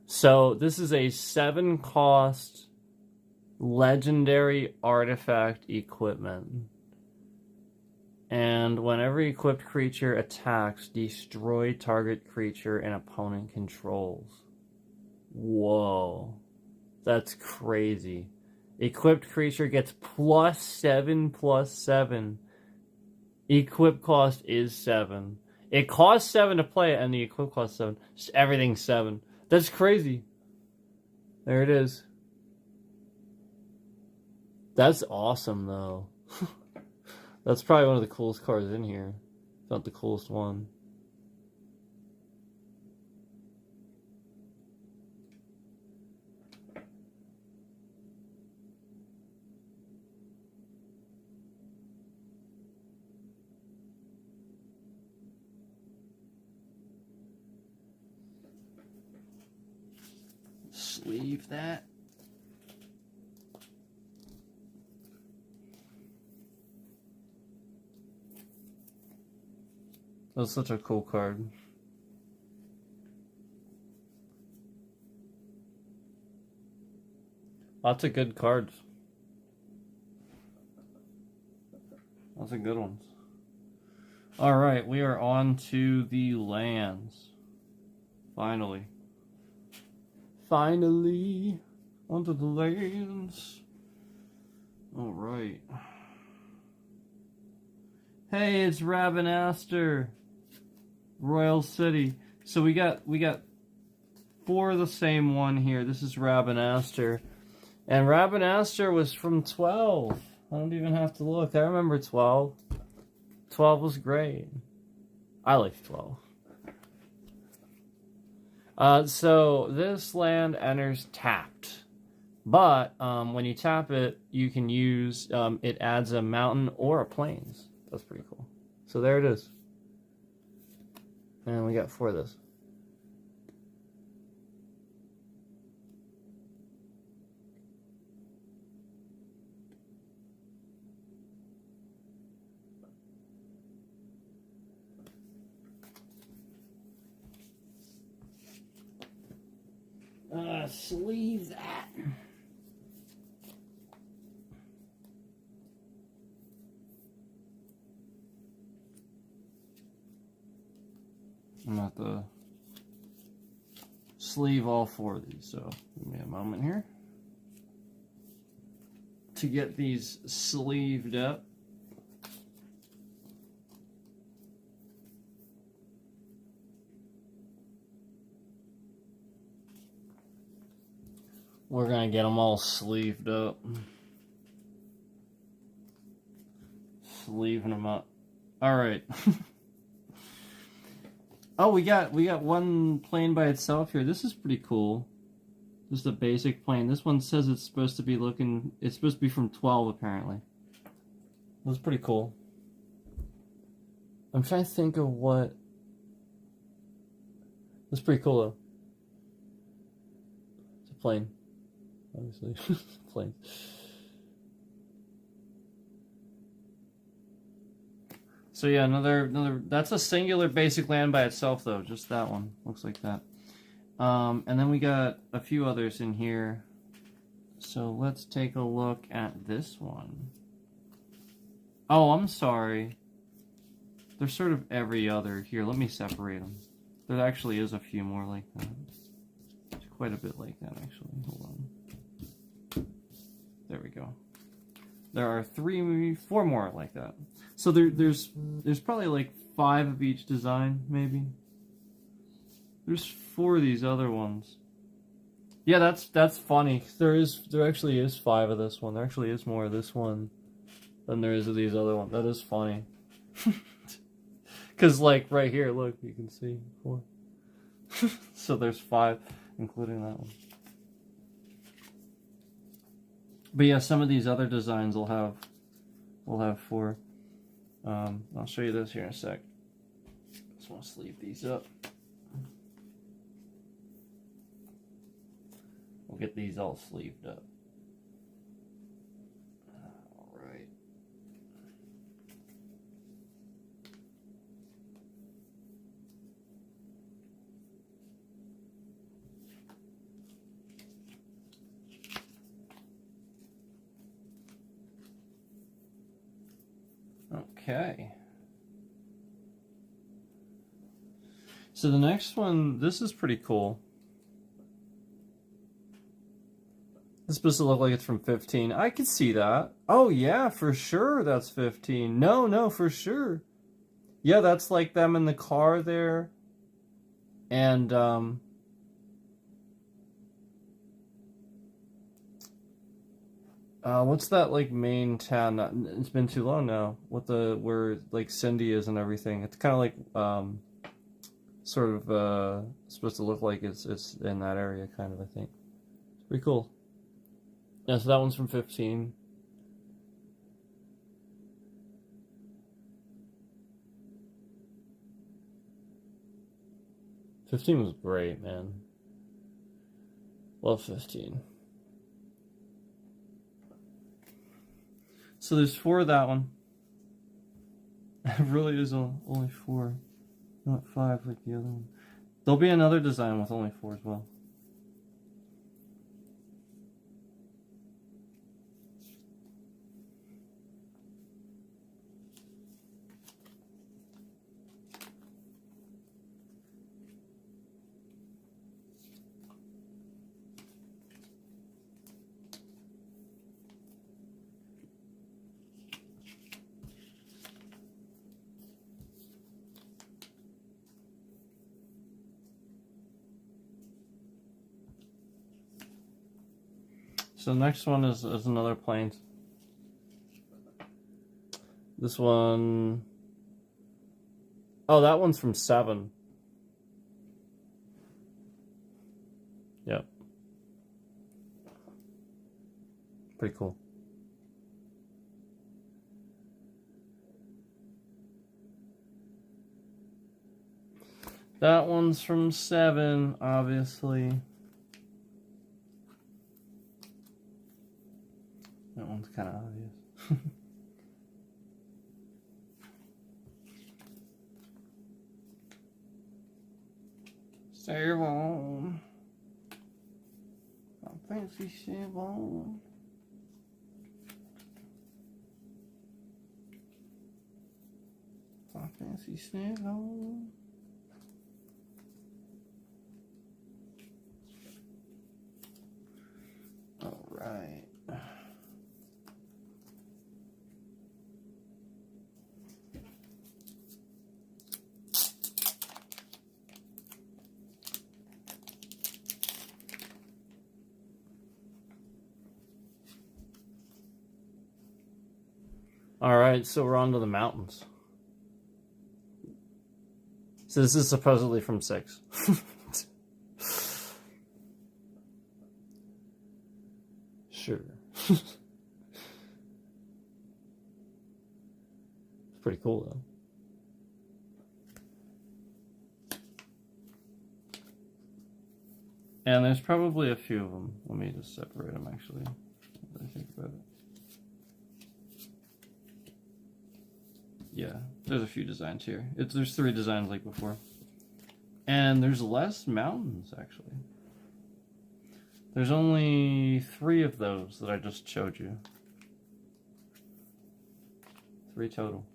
[SPEAKER 1] So, this is a 7-cost legendary artifact equipment. And whenever equipped creature attacks, destroy target creature and opponent controls. Whoa. That's crazy. Equipped creature gets +7/+7. Equip cost is 7. It costs 7 to play it, and the equip costs 7. Just everything's 7. That's crazy. There it is. That's awesome, though. That's probably one of the coolest cards in here. If not the coolest one. Sleeve that. That's such a cool card. Lots of good cards. Lots of good ones. Alright, we are on to the lands. Finally. Finally. Onto the lands. Alright. Hey, it's Rabanastre. Royal City. So we got 4 of the same one here. This is Rabanastre. And Rabanastre was from 12. I don't even have to look. I remember 12. 12 was great. I liked 12. So this land enters tapped. But when you tap it, you can use, it adds a mountain or a plains. That's pretty cool. So there it is. And we got 4 of this. Sleeve that. I'm going to have to sleeve all 4 of these, so give me a moment here to get these sleeved up. We're going to get them all sleeved up. Sleeving them up. Alright. Oh, we got one plane by itself here. This is pretty cool. Just a basic plane. This one says it's supposed to be from 12 apparently. That's pretty cool. I'm trying to think of what. That's pretty cool though. It's a plane. obviously. Planes. So yeah, another. That's a singular basic land by itself, though. Just that one looks like that. And then we got a few others in here. So let's take a look at this one. Oh, I'm sorry. There's sort of every other. Here, let me separate them. There actually is a few more like that. There's quite a bit like that, actually. Hold on. There we go. There are 4 more like that. So there's probably like 5 of each design, maybe. There's 4 of these other ones. Yeah, that's funny. There actually is 5 of this one. There actually is more of this one than there is of these other ones. That is funny. Because like right here, look, you can see 4. So there's 5, including that one. But yeah, some of these other designs will have 4. I'll show you this here in a sec. Just want to sleeve these up. We'll get these all sleeved up. All right. Okay. So the next one, this is pretty cool. It's supposed to look like it's from 15. I could see that. Oh yeah, for sure that's 15. No, for sure. Yeah, that's like them in the car there. And what's that like main town? It's been too long now. Where like Cindy is and everything. It's kind of like sort of supposed to look like it's in that area kind of, I think. It's pretty cool. Yeah, so that one's from 15. '15 was great, man. Love 15. So there's 4 of that one. It really is only 4, not 5 like the other one. There'll be another design with only 4 as well. So the next one is another plane. This one... Oh, that one's from 7. Yep. Pretty cool. That one's from 7, obviously. That one's kind of obvious. Save on. I fancy save on. I fancy save on. All right. All right, so we're on to the mountains. So this is supposedly from 6. Sure. It's pretty cool, though. And there's probably a few of them. Let me just separate them, actually, as I think about it. Yeah, there's a few designs here. There's 3 designs like before. And there's less mountains, actually. There's only 3 of those that I just showed you. 3 total.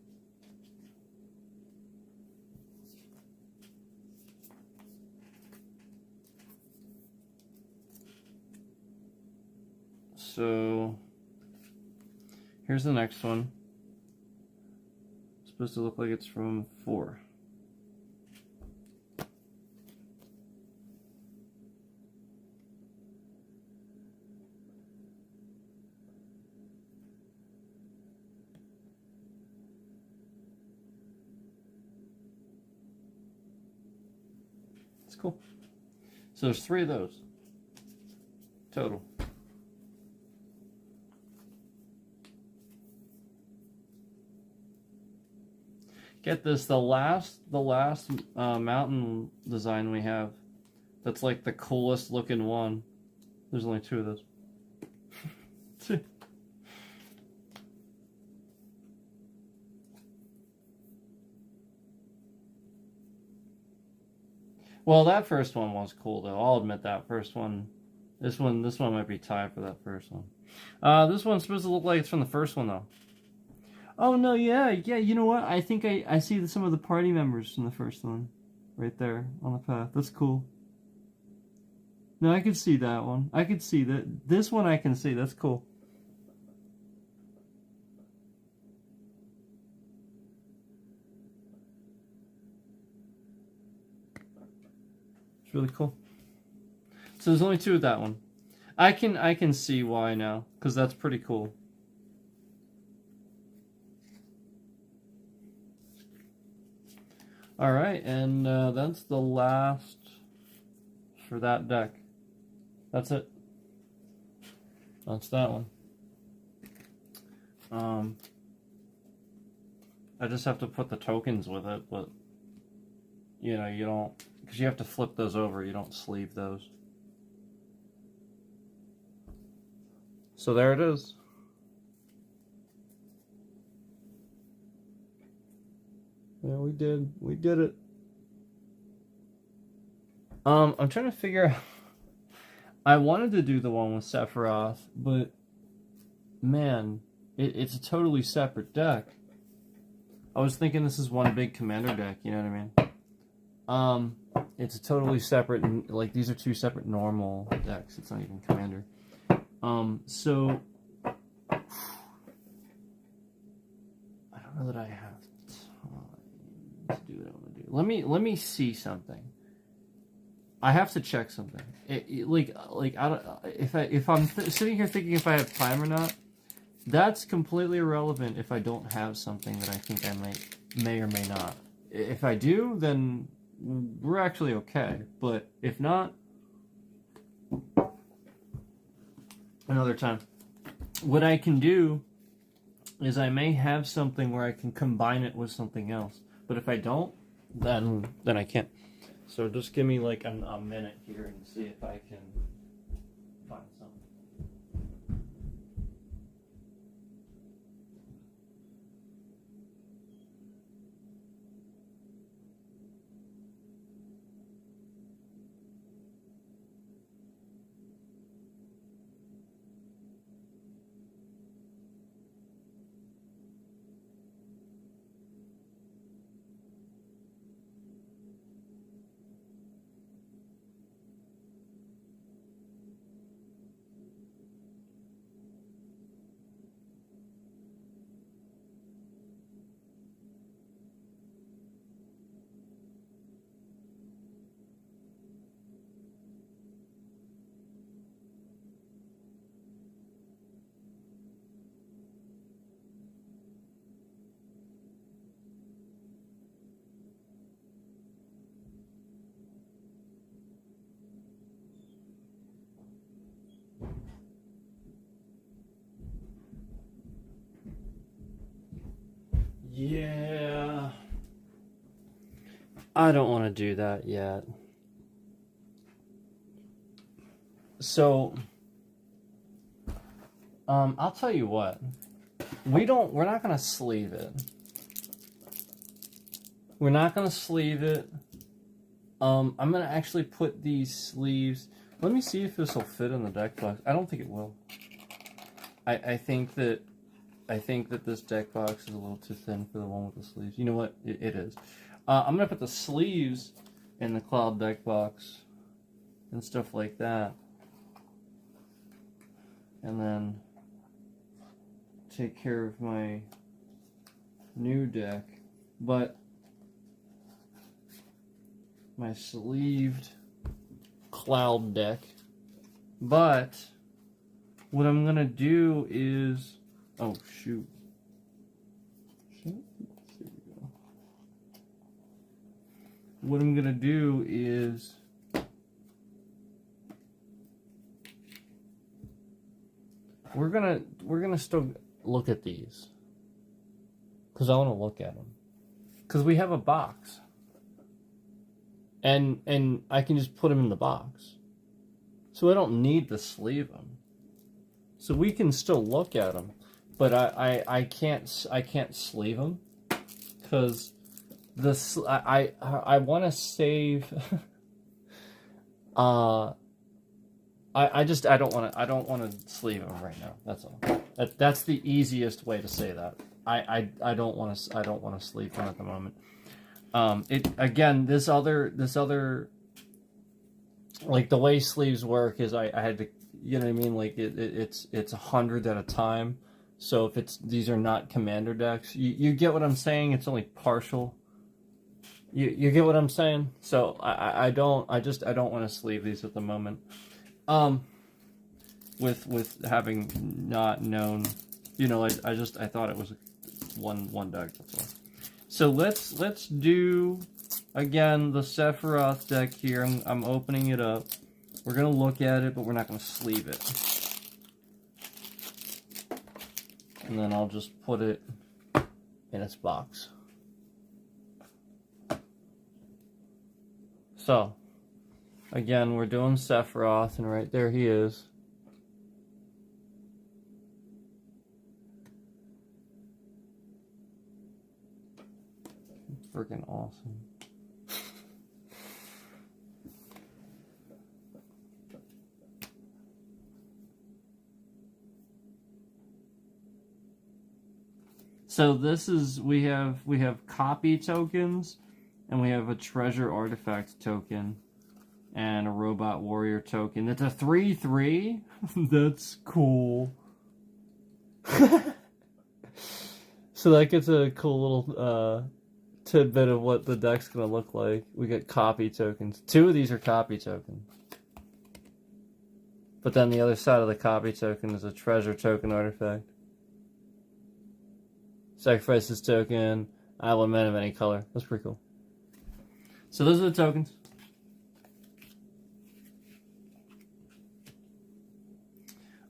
[SPEAKER 1] So here's the next one. It's supposed to look like it's from 4. It's cool. So there's 3 of those total. Get this, the last mountain design we have, that's like the coolest looking one. There's only 2 of those. Well, that first one was cool though. I'll admit that first one. This one might be tied for that first one. This one's supposed to look like it's from the first one though. Oh no, yeah, you know what? I think I see some of the party members from the first one. Right there on the path. That's cool. No, I could see that one. I could see that. This one I can see. That's cool. It's really cool. So there's only 2 of that one. I can see why now, because that's pretty cool. Alright, and that's the last for that deck. That's it. That's that one. I just have to put the tokens with it, but you know, you don't, because you have to flip those over, you don't sleeve those. So there it is. Yeah, we did it. I'm trying to figure out, I wanted to do the one with Sephiroth, but man, it's a totally separate deck. I was thinking this is one big commander deck, you know what I mean? It's a totally separate, like these are 2 separate normal decks. It's not even commander. So I don't know that I have time to do what I want to do. Let me see something. I have to check something. Like I don't, if I'm sitting here thinking if I have time or not, that's completely irrelevant if I don't have something that I think I may or may not. If I do, then we're actually okay. But if not, another time. What I can do is I may have something where I can combine it with something else. But if I don't, then I can't. So just give me like a minute here and see if I can find something. Yeah, I don't want to do that yet. So, I'll tell you what. We're not gonna sleeve it. We're not gonna sleeve it. I'm gonna actually put these sleeves. Let me see if this will fit in the deck box. I don't think it will. I think that this deck box is a little too thin for the one with the sleeves. You know what? It is. I'm gonna put the sleeves in the cloud deck box and stuff like that, and then take care of my new deck. But my sleeved cloud deck. But what I'm gonna do is, oh shoot. There we go. What I'm gonna do is we're gonna still look at these because I want to look at them because we have a box. And I can just put them in the box. So I don't need to sleeve them. So we can still look at them. But I can't sleeve them because I want to save I don't want to sleeve them right now. That's all. That's the easiest way to say that. I don't want to sleeve them at the moment. This other like the way sleeves work is I had to, you know what I mean, like it's 100 at a time. So if these are not commander decks, you get what I'm saying. It's only partial. You get what I'm saying. So I don't want to sleeve these at the moment. With having not known, you know, I thought it was one deck. That's all. So let's do again the Sephiroth deck here. I'm opening it up. We're gonna look at it, but we're not gonna sleeve it. And then I'll just put it in its box. So again, we're doing Sephiroth, and right there he is. Freaking awesome. So this is, we have copy tokens, and we have a treasure artifact token, and a robot warrior token. That's a 3/3. That's cool. So that gets a cool little tidbit of what the deck's gonna look like. We get copy tokens. 2 of these are copy tokens. But then the other side of the copy token is a treasure token artifact. Sacrifices token, Island Man of any color. That's pretty cool. So those are the tokens.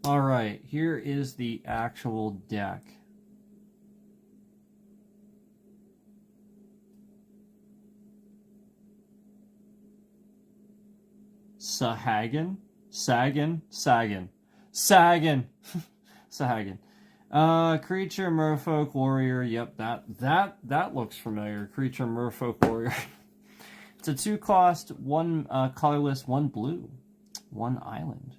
[SPEAKER 1] Alright, here is the actual deck. Sahagin? Sagan? Creature, merfolk, warrior. Yep, that looks familiar. Creature, merfolk, warrior. It's a 2-cost, 1 colorless, 1 blue, 1 island.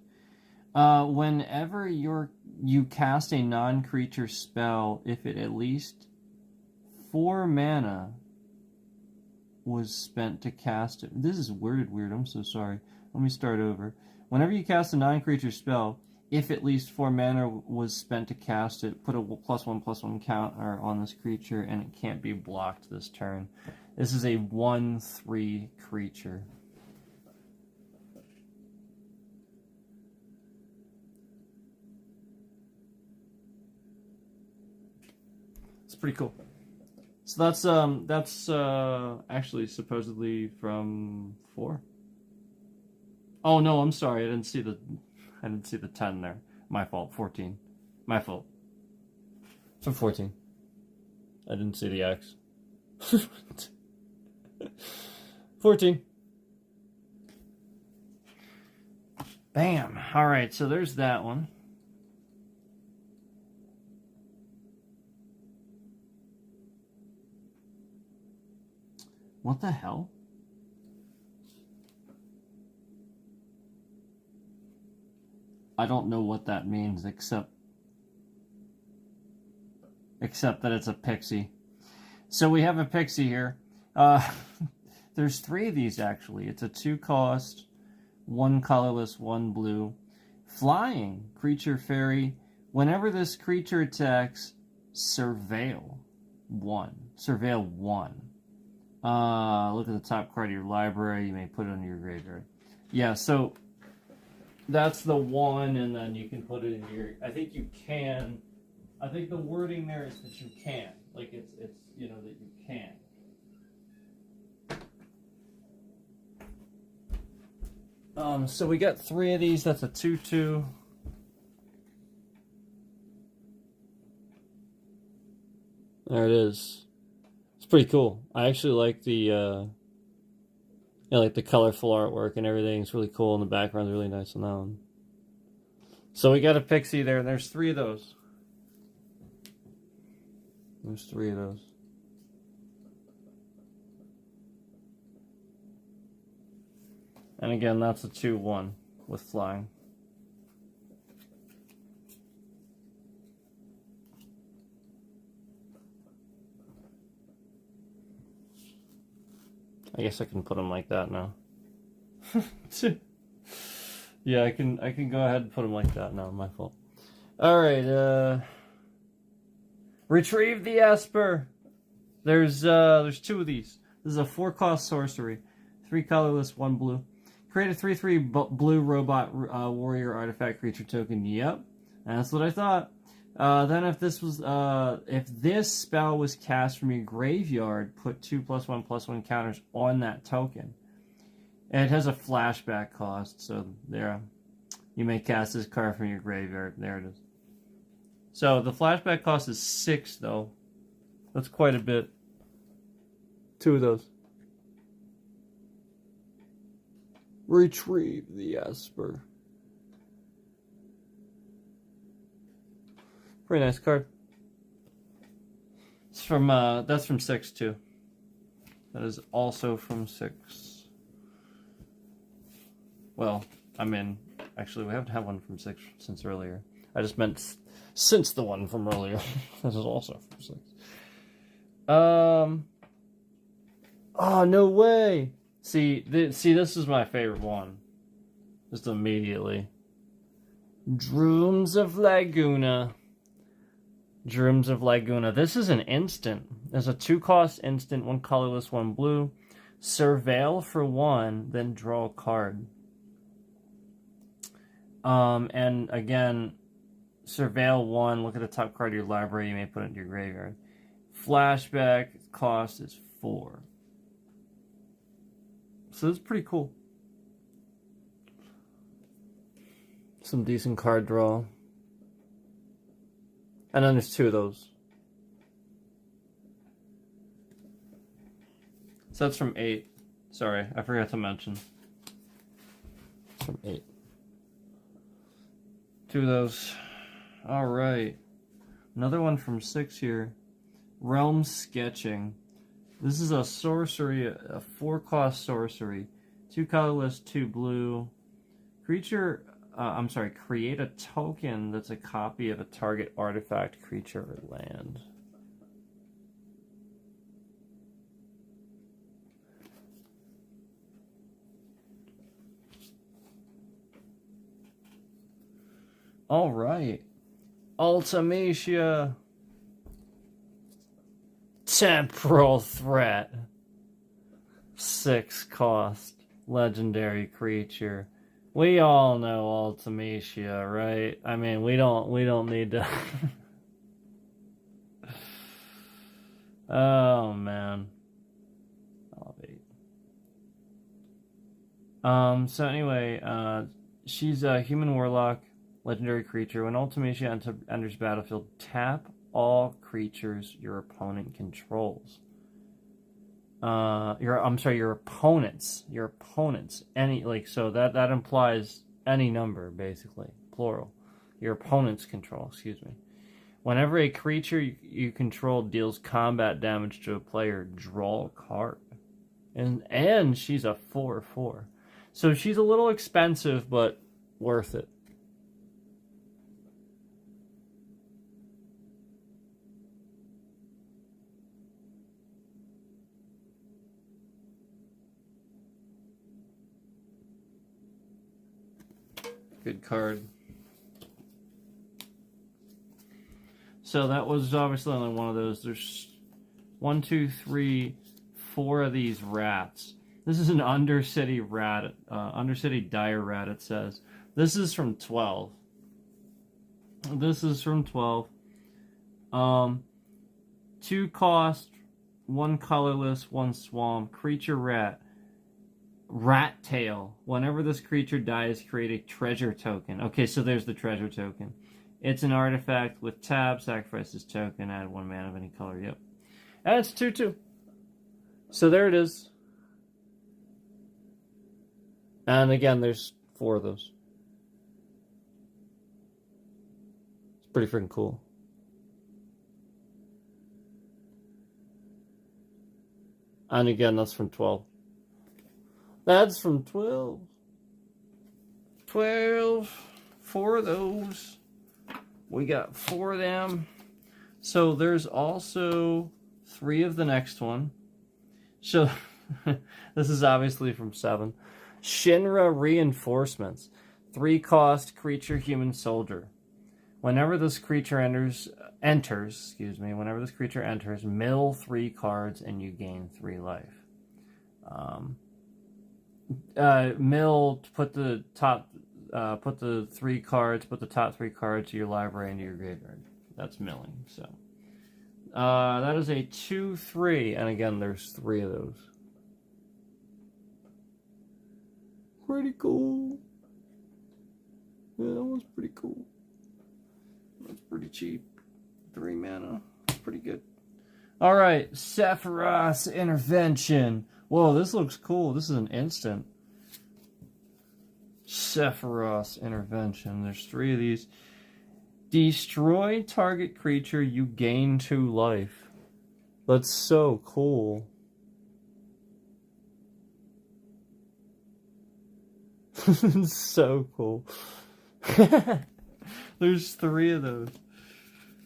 [SPEAKER 1] Whenever you cast a non-creature spell, if it at least 4 mana was spent to cast it. This is worded weird. I'm so sorry. Let me start over. Whenever you cast a non-creature spell, if at least 4 mana was spent to cast it, put a +1/+1 counter on this creature, and it can't be blocked this turn. This is a 1/3 creature. It's pretty cool. So that's actually supposedly from 4. Oh no, I'm sorry. I didn't see the 10 there. My fault. 14. My fault. It's from 14. I didn't see the X. 14. Bam. All right, so there's that one. What the hell? I don't know what that means, except that it's a pixie. So we have a pixie here. There's 3 of these, actually. It's a 2-cost, 1 colorless, 1 blue. Flying. Creature fairy. Whenever this creature attacks, surveil 1. Surveil 1. Look at the top card of your library. You may put it on your graveyard. Yeah, so that's the 1, and then you can put it in your... I think you can... I think the wording there is that you can. Like, it's you know, that you can. So we got 3 of these. That's a 2/2. There it is. It's pretty cool. I actually like the like the colorful artwork and everything. It's really cool, and the background's really nice on that one. So we got a pixie there, and there's 3 of those. There's 3 of those. And again, that's a 2/1 with flying. I guess I can put them like that now. Yeah, I can go ahead and put them like that now. My fault. All right. Retrieve the Esper. There's 2 of these. This is a 4-cost sorcery, 3 colorless, 1 blue. Create a 3/3 blue robot warrior artifact creature token. Yep, that's what I thought. Then if this spell was cast from your graveyard, put 2 +1/+1 counters on that token. And it has a flashback cost, so there. You may cast this card from your graveyard. There it is. So the flashback cost is 6, though. That's quite a bit. 2 of those. Retrieve the Esper. Pretty nice card. It's from that's from 6 too. That is also from 6. Well, I mean, actually we haven't had one from 6 since earlier. I just meant since the one from earlier. This is also from 6. Oh, no way. See, this is my favorite one. Just immediately. Drooms of Laguna. Drooms of Laguna. This is an instant. There's a 2-cost instant, 1 colorless, 1 blue. Surveil for 1, then draw a card. And again, surveil 1, look at the top card of your library, you may put it into your graveyard. Flashback cost is 4. So this is pretty cool. Some decent card draw. And then there's 2 of those. So that's from 8. Sorry, I forgot to mention. It's from 8. 2 of those. Alright. Another one from 6 here. Realm Sketching. This is a sorcery, a 4-cost sorcery. 2 colorless, 2 blue. Creature, create a token that's a copy of a target artifact, creature, or land. Alright. Ultimecia. Temporal Threat. 6-cost. Legendary creature. We all know Ultimecia, right? I mean, we don't need to... Oh, man. I'll wait. So anyway, she's a human warlock, legendary creature. When Ultimecia enters battlefield, tap all creatures your opponent controls. Your opponents. So that implies any number, basically, plural. Your opponent's control, excuse me. Whenever a creature you control deals combat damage to a player, draw a card. And she's a 4/4. So she's a little expensive, but worth it. Good card. So that was obviously only one of those. There's 1, 2, 3, 4 of these rats. This is an Undercity rat, Undercity dire rat, it says. This is from 12. This is from 12. 2 cost, 1 colorless, 1 swamp. Creature rat. Rat tail. Whenever this creature dies, create a treasure token. Okay, so there's the treasure token. It's an artifact with tab, sacrifice this token, add 1 mana of any color. Yep. And it's 2/2. So there it is. And again, there's 4 of those. It's pretty freaking cool. And again, that's from 12. That's from 12. 12. 4 of those. We got 4 of them. So there's also 3 of the next one. So this is obviously from 7. Shinra Reinforcements. 3 cost creature human soldier. Whenever this creature enters, whenever this creature enters, mill 3 cards and you gain 3 life. Mill, put the top 3 cards, put the top 3 cards to your library into your graveyard. That's milling. So that is a 2/3, and again, there's 3 of those. Pretty cool. Yeah, that was pretty cool. That's pretty cheap. 3 mana. Pretty good. Alright, Sephiroth's Intervention. Whoa, this looks cool. This is an instant. Sephiroth's Intervention. There's 3 of these. Destroy target creature, you gain 2 life. That's so cool. It's so cool. There's 3 of those.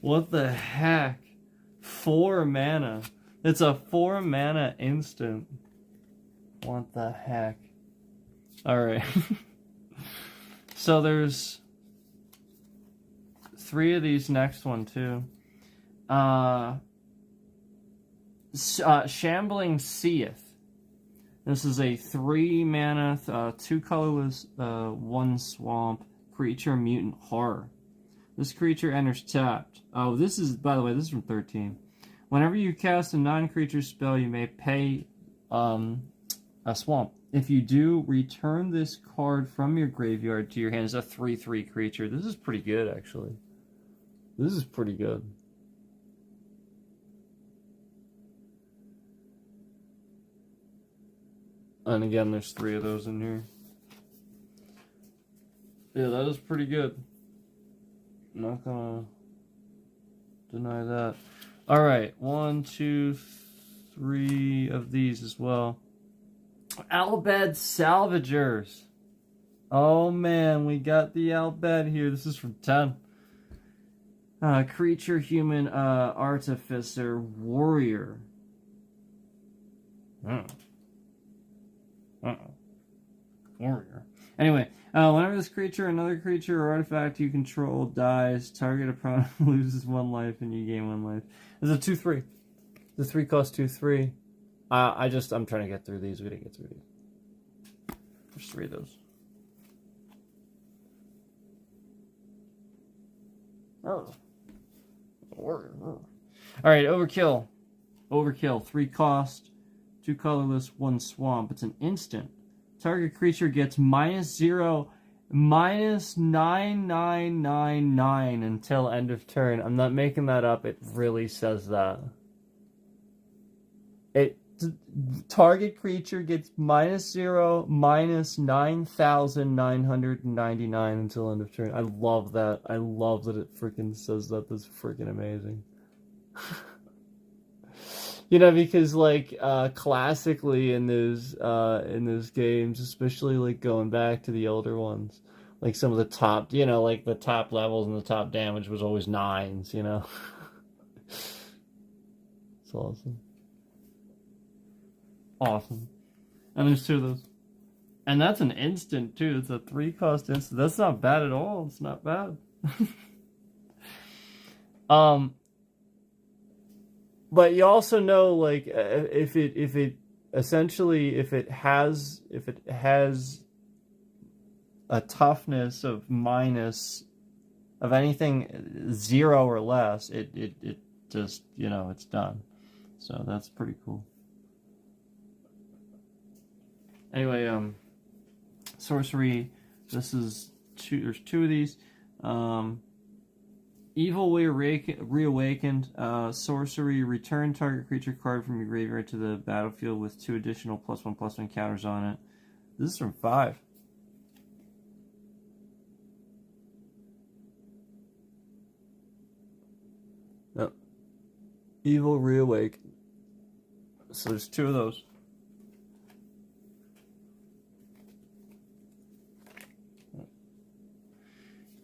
[SPEAKER 1] What the heck? 4 mana. It's a 4 mana instant. What the heck? Alright. So there's 3 of these next one too. Shambling Seath. This is a 3 mana, 2 colorless, 1 swamp creature mutant horror. This creature enters tapped. Oh, this is, by the way, this is from 13. Whenever you cast a non-creature spell, you may pay a swamp. If you do, return this card from your graveyard to your hand. It's a 3/3 creature. This is pretty good, actually. This is pretty good. And again, there's 3 of those in here. Yeah, that is pretty good. I'm not gonna deny that. Alright, 1, 2, 3 of these as well. Albed Salvagers. Oh man, we got the Albed here. This is from 10. Creature, human, artificer, warrior. Warrior. Anyway, whenever this creature, another creature, or artifact you control dies, target opponent loses 1 life and you gain 1 life. It's a 2/3. The 3 cost 2/3. I'm trying to get through these. We didn't get through these. There's 3 of those. Oh. Alright, Overkill. Overkill. 3 cost, 2 colorless, 1 swamp. It's an instant. Target creature gets -0, -9999 until end of turn. I'm not making that up. It really says that. Target creature gets -0, -9,999 until end of turn. I love that. I love that it freaking says that. That's freaking amazing. You know, because like classically in those games, especially like going back to the older ones, like some of the top, you know, like the top levels and the top damage was always 9s, you know. It's awesome. Awesome. And there's 2 of those. And that's an instant too. It's a 3-cost instant. That's not bad at all. It's not bad. But you also know, like, if it has a toughness of minus of anything 0 or less, it just, you know, it's done. So that's pretty cool. Anyway, sorcery. This is 2. There's 2 of these. Evil Reawakened. Sorcery. Return target creature card from your graveyard to the battlefield with 2 additional +1/+1 counters on it. This is from 5. Yep. Evil Reawakened. So there's 2 of those.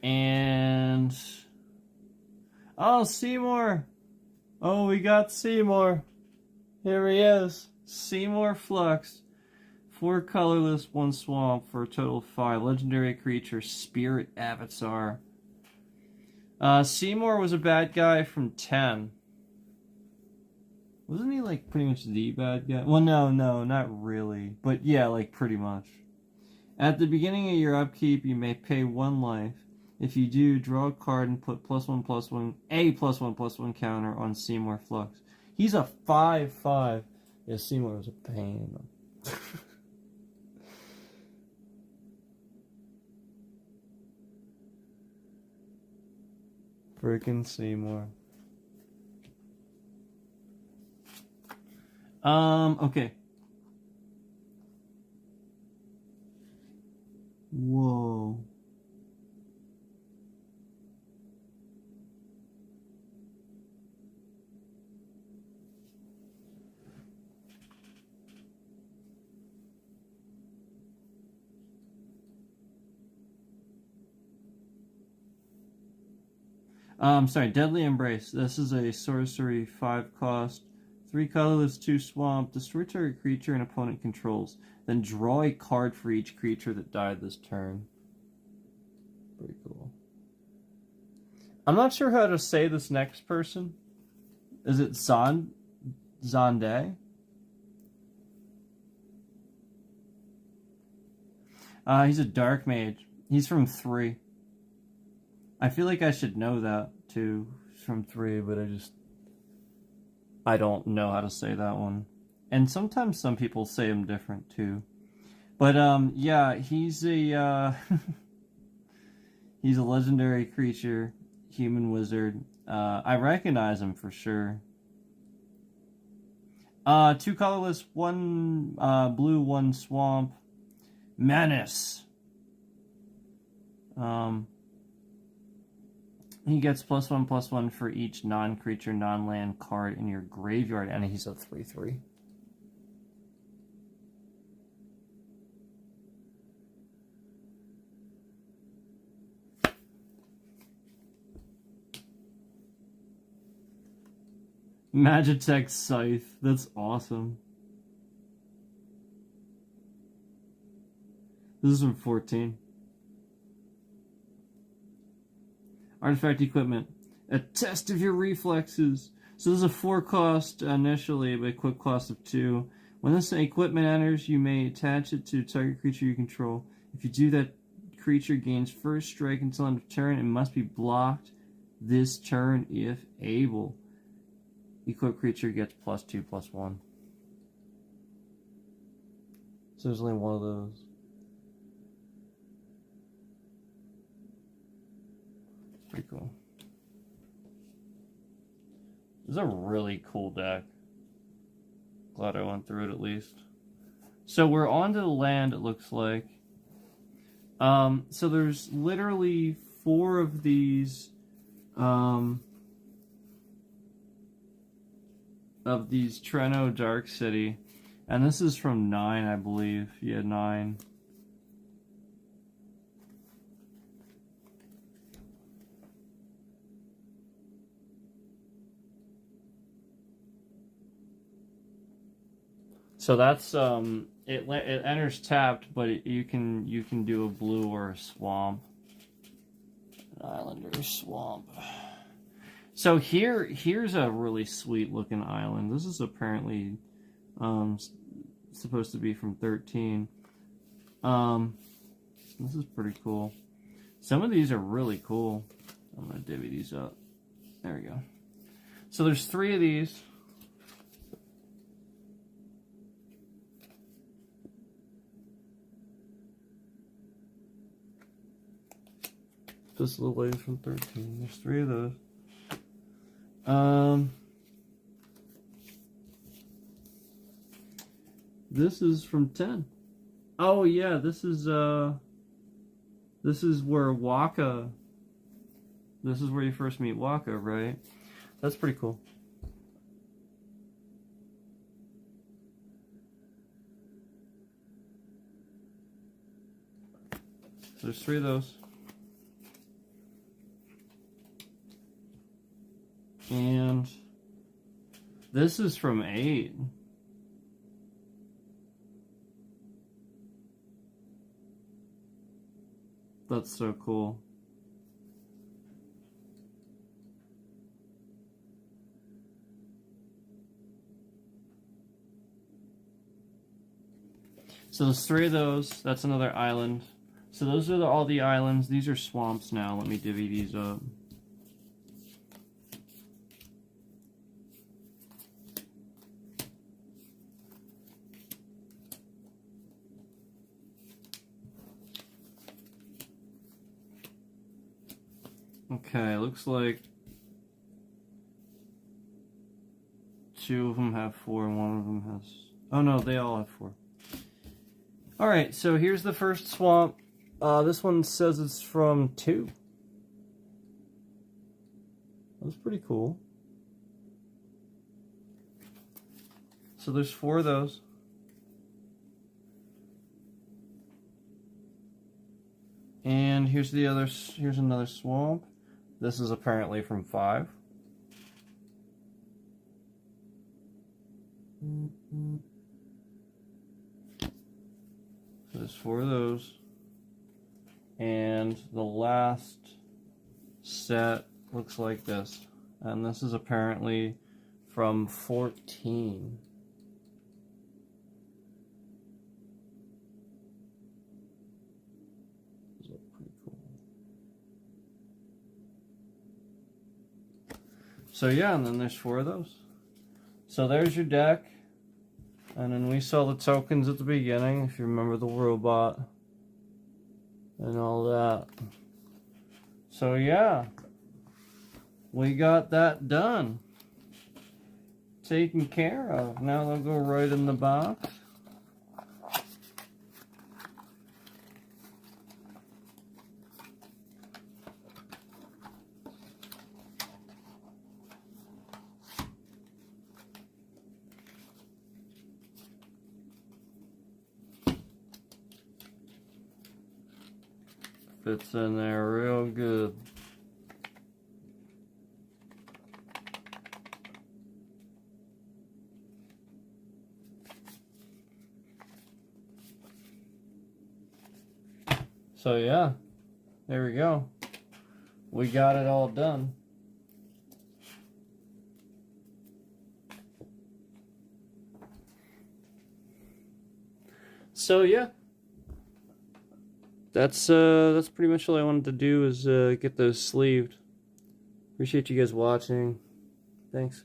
[SPEAKER 1] And oh, Seymour! Oh, we got Seymour. Here he is. Seymour Flux. 4 colorless, 1 swamp for a total of 5. Legendary creature, Spirit Avatar. Seymour was a bad guy from 10. Wasn't he like pretty much the bad guy? Well, no, not really. But yeah, like pretty much. At the beginning of your upkeep, you may pay 1 life. If you do, draw a card and put +1/+1, a +1/+1 counter on Seymour Flux. He's a 5/5. Yeah, Seymour was a pain. Freaking Seymour. Okay. Whoa. Sorry, Deadly Embrace. This is a sorcery 5-cost, 3 colorless, 2 swamp. Destroy target creature and opponent controls. Then draw a card for each creature that died this turn. Pretty cool. I'm not sure how to say this next person. Is it Zonde? He's a dark mage. He's from 3. I feel like I should know that too from 3, but I don't know how to say that one. And sometimes some people say them different too. But yeah, he's a he's a legendary creature, human wizard. I recognize him for sure. 2 colorless, 1 blue, 1 swamp. Menace. He gets +1/+1 for each non-creature, non-land card in your graveyard, and he's a 3/3. Magitech Scythe. That's awesome. This is from 14. Artifact equipment. A test of your reflexes. So this is a 4-cost initially, but a quick cost of 2. When this equipment enters, you may attach it to a target creature you control. If you do, that creature gains first strike until end of turn and must be blocked this turn if able. Equipped creature gets +2/+1. So there's only one of those. Pretty cool. This is a really cool deck. Glad I went through it at least. So we're onto the land, it looks like. So there's literally 4 of these, Treno Dark City. And this is from 9, I believe. Yeah, 9. So that's it enters tapped, but you can do a blue or a swamp, an island or a swamp. So here's a really sweet looking island. This is apparently supposed to be from 13. This is pretty cool. Some of these are really cool. I'm gonna divvy these up. There we go. So there's 3 of these. This little lady from 13. There's 3 of those. This is from 10. Oh yeah, this is where Wakka. This is where you first meet Wakka, right? That's pretty cool. So there's 3 of those. And this is from 8. That's so cool. So there's 3 of those. That's another island. So those are all the islands. These are swamps now. Let me divvy these up. Okay, looks like 2 of them have 4 and 1 of them has... Oh no, they all have 4. Alright, so here's the first swamp. This one says it's from 2. That's pretty cool. So there's 4 of those. And here's another swamp. This is apparently from 5. So there's 4 of those. And the last set looks like this. And this is apparently from 14. So yeah, and then there's 4 of those. So there's your deck. And then we saw the tokens at the beginning, if you remember the robot. And all that. So yeah. We got that done. Taken care of. Now they'll go right in the box. Fits in there real good. So yeah, there we go. We got it all done. So yeah. That's pretty much all I wanted to do is get those sleeved. Appreciate you guys watching. Thanks.